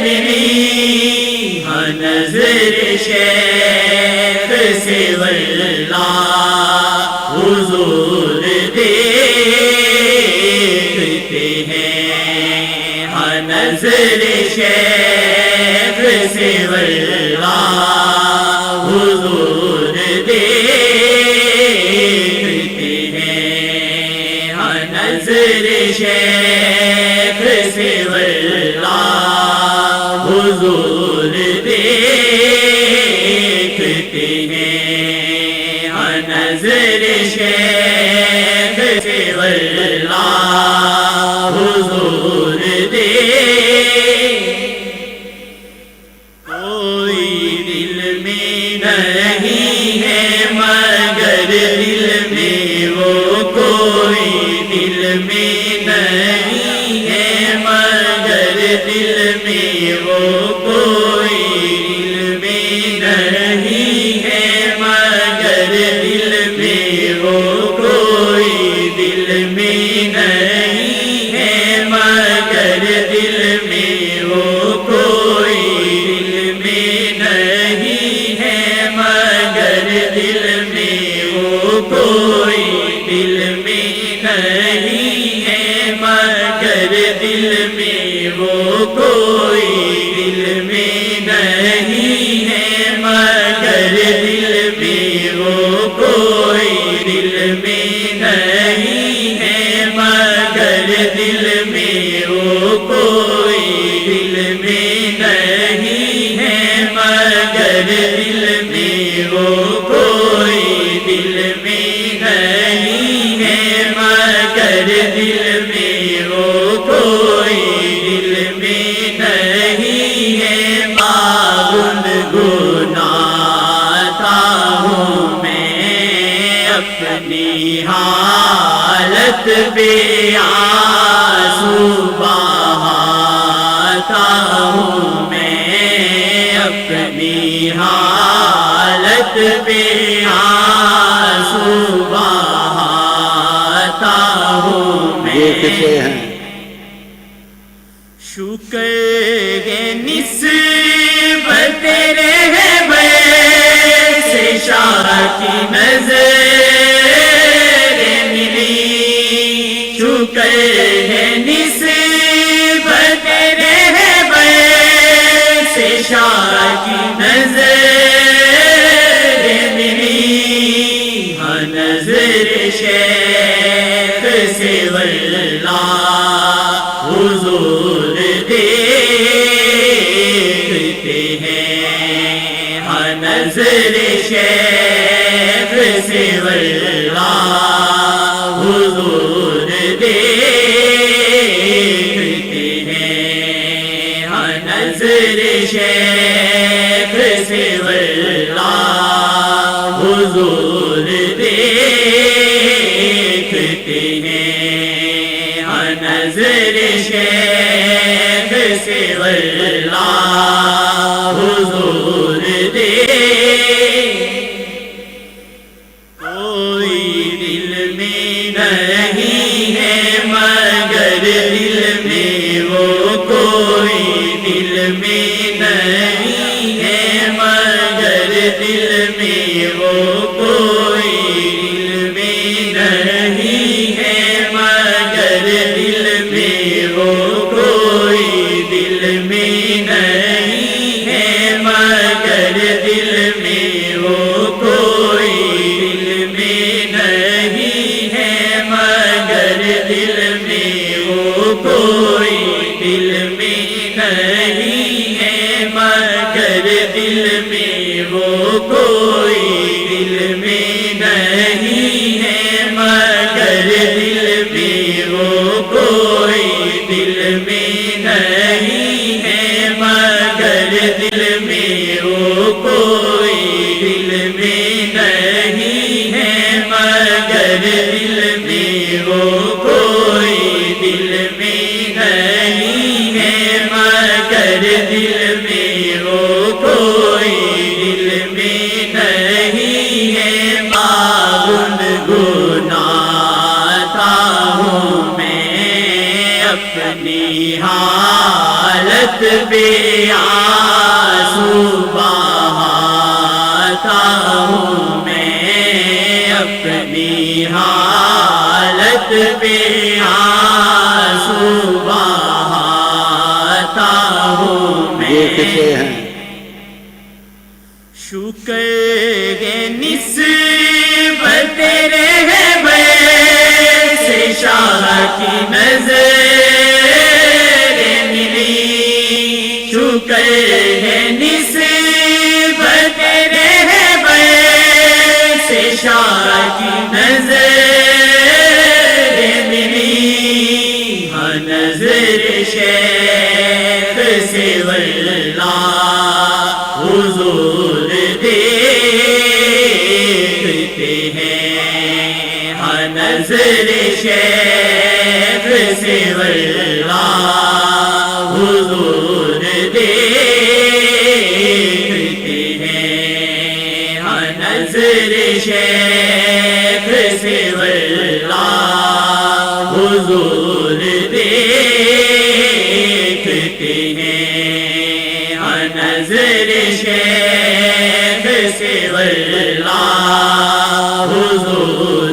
ملی ہاں نظر شیخ سے واللہ حضور دیکھتے ہیں ہاں نظر شیخ سے واللہ حضور دیکھتے ہیں ہاں نظر شیخ سے واللہ حضور دیکھتے ہیں ہاں نظر شیخ سے واللہ حضور دے کوئی دل میں نہیں ہے مگر دل میں وہ کوئی دل میں نہیں ہے مگر دل میں وہ کوئی دل میں نہیں ہے مگر دل میں وہ کوئی دل میں نہیں ہے مگر دل میں وہ کوئی دل میں نہیں ہے مگر دل میں وہ کوئی دل میں نہیں ہے مگر دل میں وہ کوئی دل میں نہیں ہے مگر دل میں وہ کوئی دل میں نہیں ہے مگر دل میں وہ کوئی دل میں نہیں ہے مگر دل میں وہ کوئی دل میں نہیں ہے مگر دل میں وہ کوئی دل میں نہیں ہے گنگناتا ہوں میں اپنی حالت پہ آنسو بہاتا ہوں میں اپنی حالت پہ آنسو بہاتا ہوں یہ کسے میں ہیں؟ شکر ہے نسبت تیرے ہے سے شاہ کی نظر ملی شکر ہے نسبت تیرے ہے نظر شیخ سے واللہ حضور دیکھتے ہیں، ہاں نظر شیخ سے واللہ حضور دیکھتے ہیں، ہاں نظر شیخ سے واللہ حضور کوئی دل میں نہیں ہے مگر دل میں وہ، کوئی دل میں نہیں ہے مگر دل میں وہ، کوئی دل میں نہیں ہے مگر دل میں وہ، کوئی دل میں نہیں ہے مگر دل میں وہ، کوئی دل میں نہیں ہے مگر دل میں وہ، کوئی دل میں نہیں ہے مگر دل میں وہ، کوئی دل میں نہیں ہے مگر دل میں وہ، کوئی دل میں نہیں ہے مگر دل میں وہ، کوئی دل میں نہیں ہے مگر دل میں وہ، کوئی دل میں نہیں ہے مگر دل میں وہ، کوئی دل میں نہیں ہے گنگناتا ہوں میں اپنی حالت بے آنسو بہاتا ہوں میں اپنی حالت بے آنسو بہاتا ہوں میں شکر نسبت رہبر سے شاہ کی نظر ملی، شکر ہے نسبت رہبر سے شاہ کی نظر ملی، ہاں نظر شیخ سے واللہ حضور دیکھتے ہیں، ہاں نظر شیخ سے واللہ حضور دیکھتے ہیں، ہاں نظر شیخ سے واللہ حضور دیکھتے ہیں، ہاں نظر شیخ سے واللہ حضور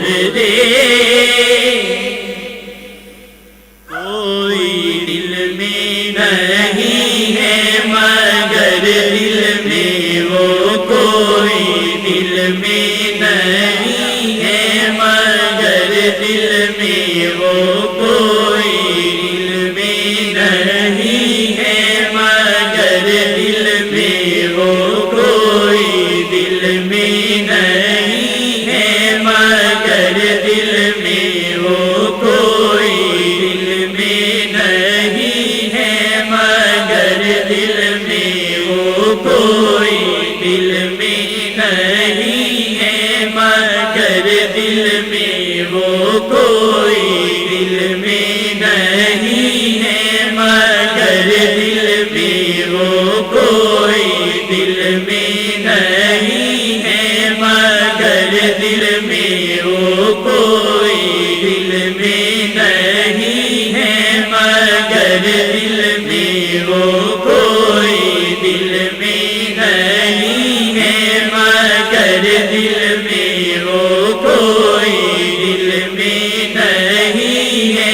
کوئی دل میں نہیں ہے مگر دل میں وہ، کوئی دل میں نہیں ہے مگر دل میں وہ، کوئی دل میں نہیں ہے مگر دل میں وہ، کوئی دل میں نہیں ہے مگر دل میں وہ، کوئی دل میں نہیں ہے مگر دل میں وہ، کوئی دل میں نہیں ہے مگر دل میں وہ، کوئی دل میں نہیں ہے مگر دل میں وہ، کوئی دل میں نہیں ہے مگر دل میں وہ، کوئی دل میں نہیں ہے مگر دل میں وہ، کوئی دل میں نہیں ہے مگر دل میں وہ، کوئی دل میں نہیں ہے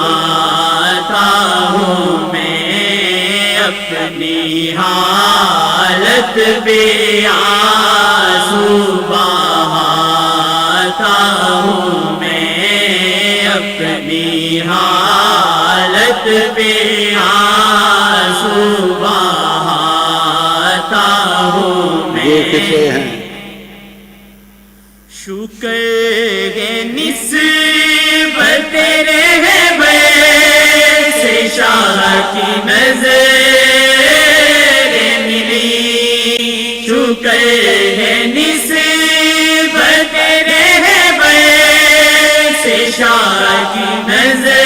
گنگناتا ہوں میں اپنی حالت بے آنسو بہاتا ہوں میں اپنی حالت بے آنسو بہاتا سے ہیں شکر ہے نسبت رہبر سے شاہ کی نظر ملی شکر ہے نسبت رہبر سے شاہ کی نظر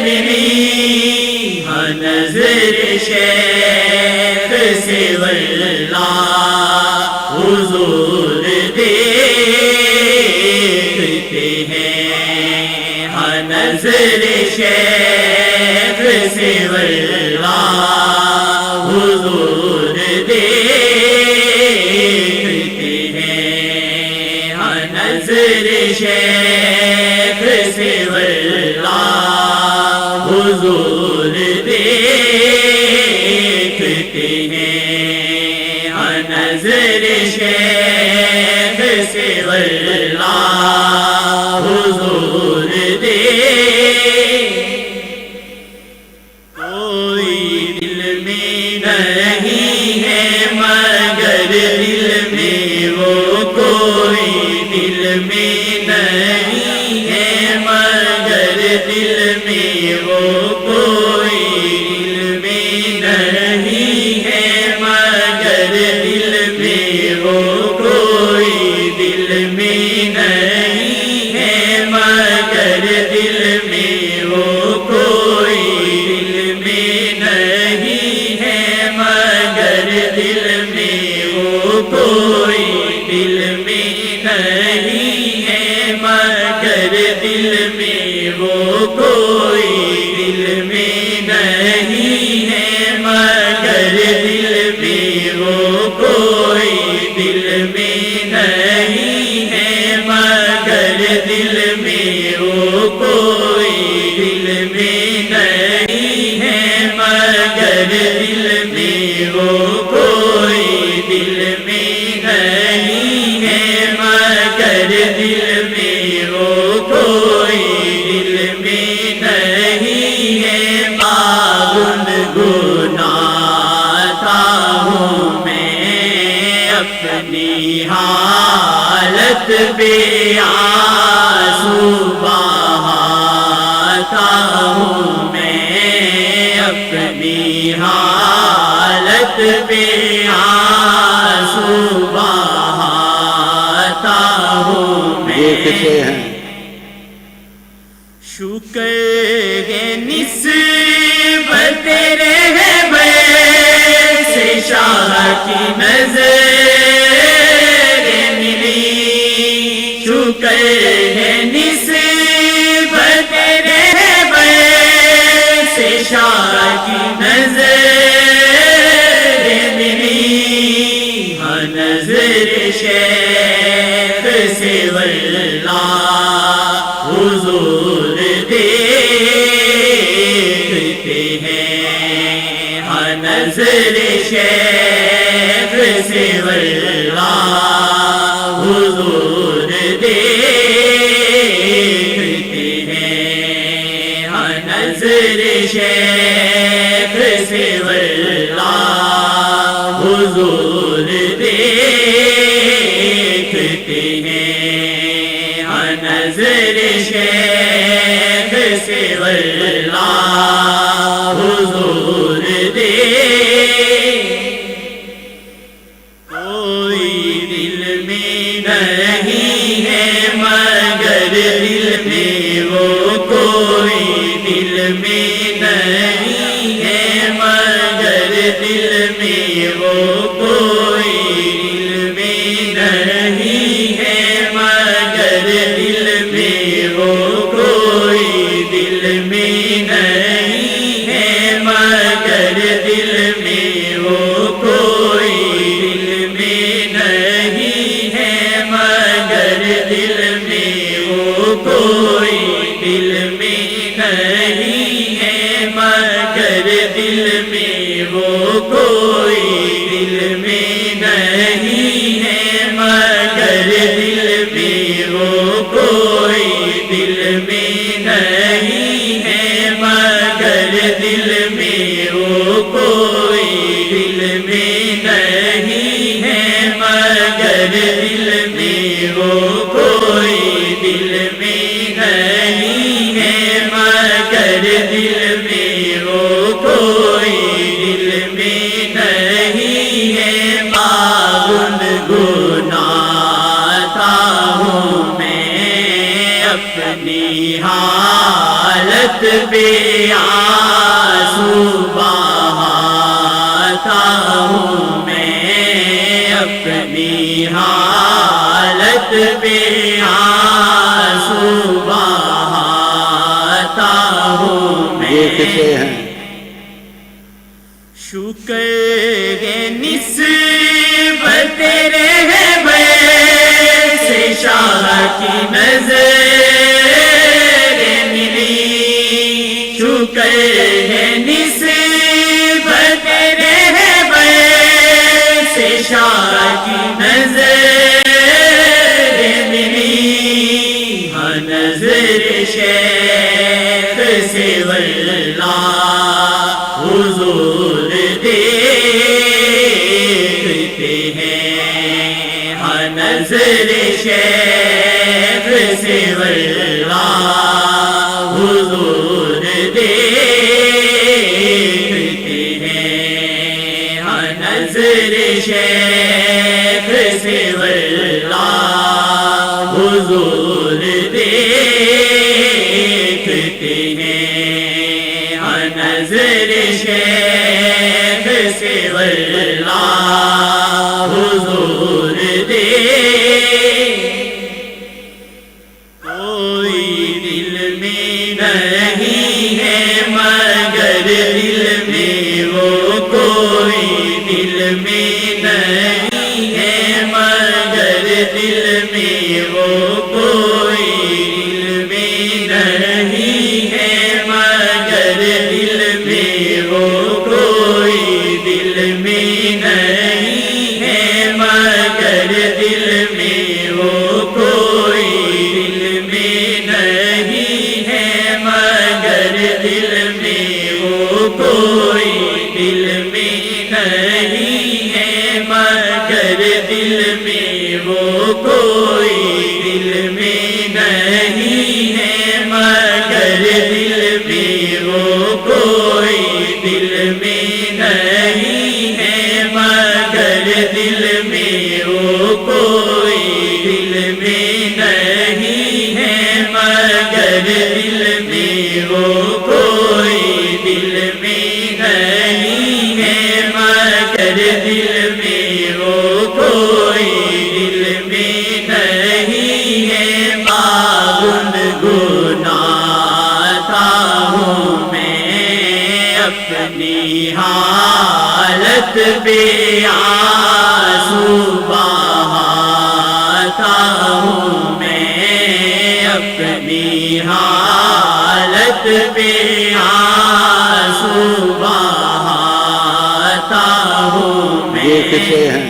ملی ہاں نظر شیخ سے واللہ حضور دیکھتے ہیں ہاں نظر شیخ سے واللہ حضور دیکھتے ہیں ہاں نظر شیخ سے واللہ حضور دیکھتے ہیں ہاں نظر شیخ سے واللہ حضور کوئی دل میں نہیں ہے مگر دل میں وہ کوئی دل میں نہیں ہے مگر دل میں وہ کوئی دل میں نہیں ہے مگر دل میں وہ کوئی دل میں نہیں ہے مگر دل میں وہ کوئی دل میں نہیں ہے مگر دل میں وہ کوئی دل میں نہیں ہے مگر دل میں وہ کوئی دل میں نہیں ہے مگر دل میں وہ کوئی دل میں نہیں ہے مگر دل میں وہ کوئی دل میں نہیں ہے مگر دل میں وہ کوئی دل میں نہیں ہے مگر دل میں وہ کوئی دل میں نہیں ہے گنگناتا ہوں میں اپنی حالت بے آنسو بہاتا ہوں میں اپنی حالت بے آنسو بہاتا ہوں یہ کسے میں ہیں شکر ہے نسبت رہبر سے شاہ کی نظر ملی شکر ہے نسبت رہبر سے شاہ کی نظر ملی ہاں نظر شیخ سے واللہ حضور دیکھتے ہیں ہاں نظر شیخ سے واللہ حضور دیکھتے ہیں ہاں نظر شیخ سے واللہ حضور دیکھتے ہیں ہاں نظر شیخ سے واللہ حضور کوئی دل میں نہیں ہے مگر دل میں وہ کوئی دل میں نہیں ہے مگر دل میں وہ کوئی دل میں نہیں ہے مگر دل میں وہ کوئی دل میں نہیں ہے مگر دل میں وہ کوئی دل میں نہیں ہے مگر دل میں وہ کوئی دل میں نہیں ہے مگر دل میں وہ کوئی دل میں نہیں ہے مگر دل میں وہ کوئی دل میں نہیں ہے مگر دل میں وہ کوئی دل میں نہیں پہ آنسو بہاتا ہوں میں، اپنی حالت پہ آنسو بہاتا ہوں میں۔ یہ کسے ہیں؟ شکر ہے نسبت رہبر سے شاہ کی نظر ملی، شکر ہے نسبت رہبر سے شاہ کی نظر ملی، ہاں نظر شیخ سے واللہ حضور دیکھتے ہیں، ہاں نظر شیخ سے واللہ حضور دیکھتے ہیں، ہاں نظر شیخ سے واللہ حضور دیکھتے ہیں، ہاں نظر شیخ سے واللہ حضور کوئی دل میں نہیں ہے مگر دل میں وہ، کوئی دل میں نہیں ہے مگر دل میں وہ، کوئی دل میں نہیں ہے مگر دل میں وہ، کوئی دل میں نہیں ہے مگر دل میں وہ، کوئی دل میں نہیں ہے مگر دل میں وہ، کوئی دل میں نہیں ہے مگر دل میں وہ، کوئی دل میں نہیں ہے مگر دل میں وہ، کوئی دل میں نہیں ہے مگر دل میں وہ، کوئی دل میں نہیں ہے مگر دل میں وہ، کوئی دل میں نہیں ہے مگر دل میں وہ، کوئی دل میں نہیں ہے گنگناتا ہوں میں، اپنی حالت پہ آنسو بہاتا ہوں میں، اپنی حالت پہ آنسو بہاتا ہوں میں۔ یہ کسے ہیں؟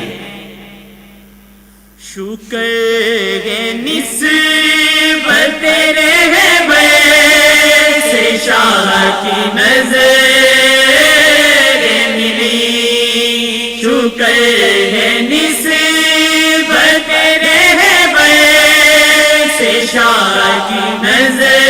شکر ہے نسبت رہبر سے شاہ کی نظر ملی، شکر ہے نسبت رہبر سے شاہ کی نظر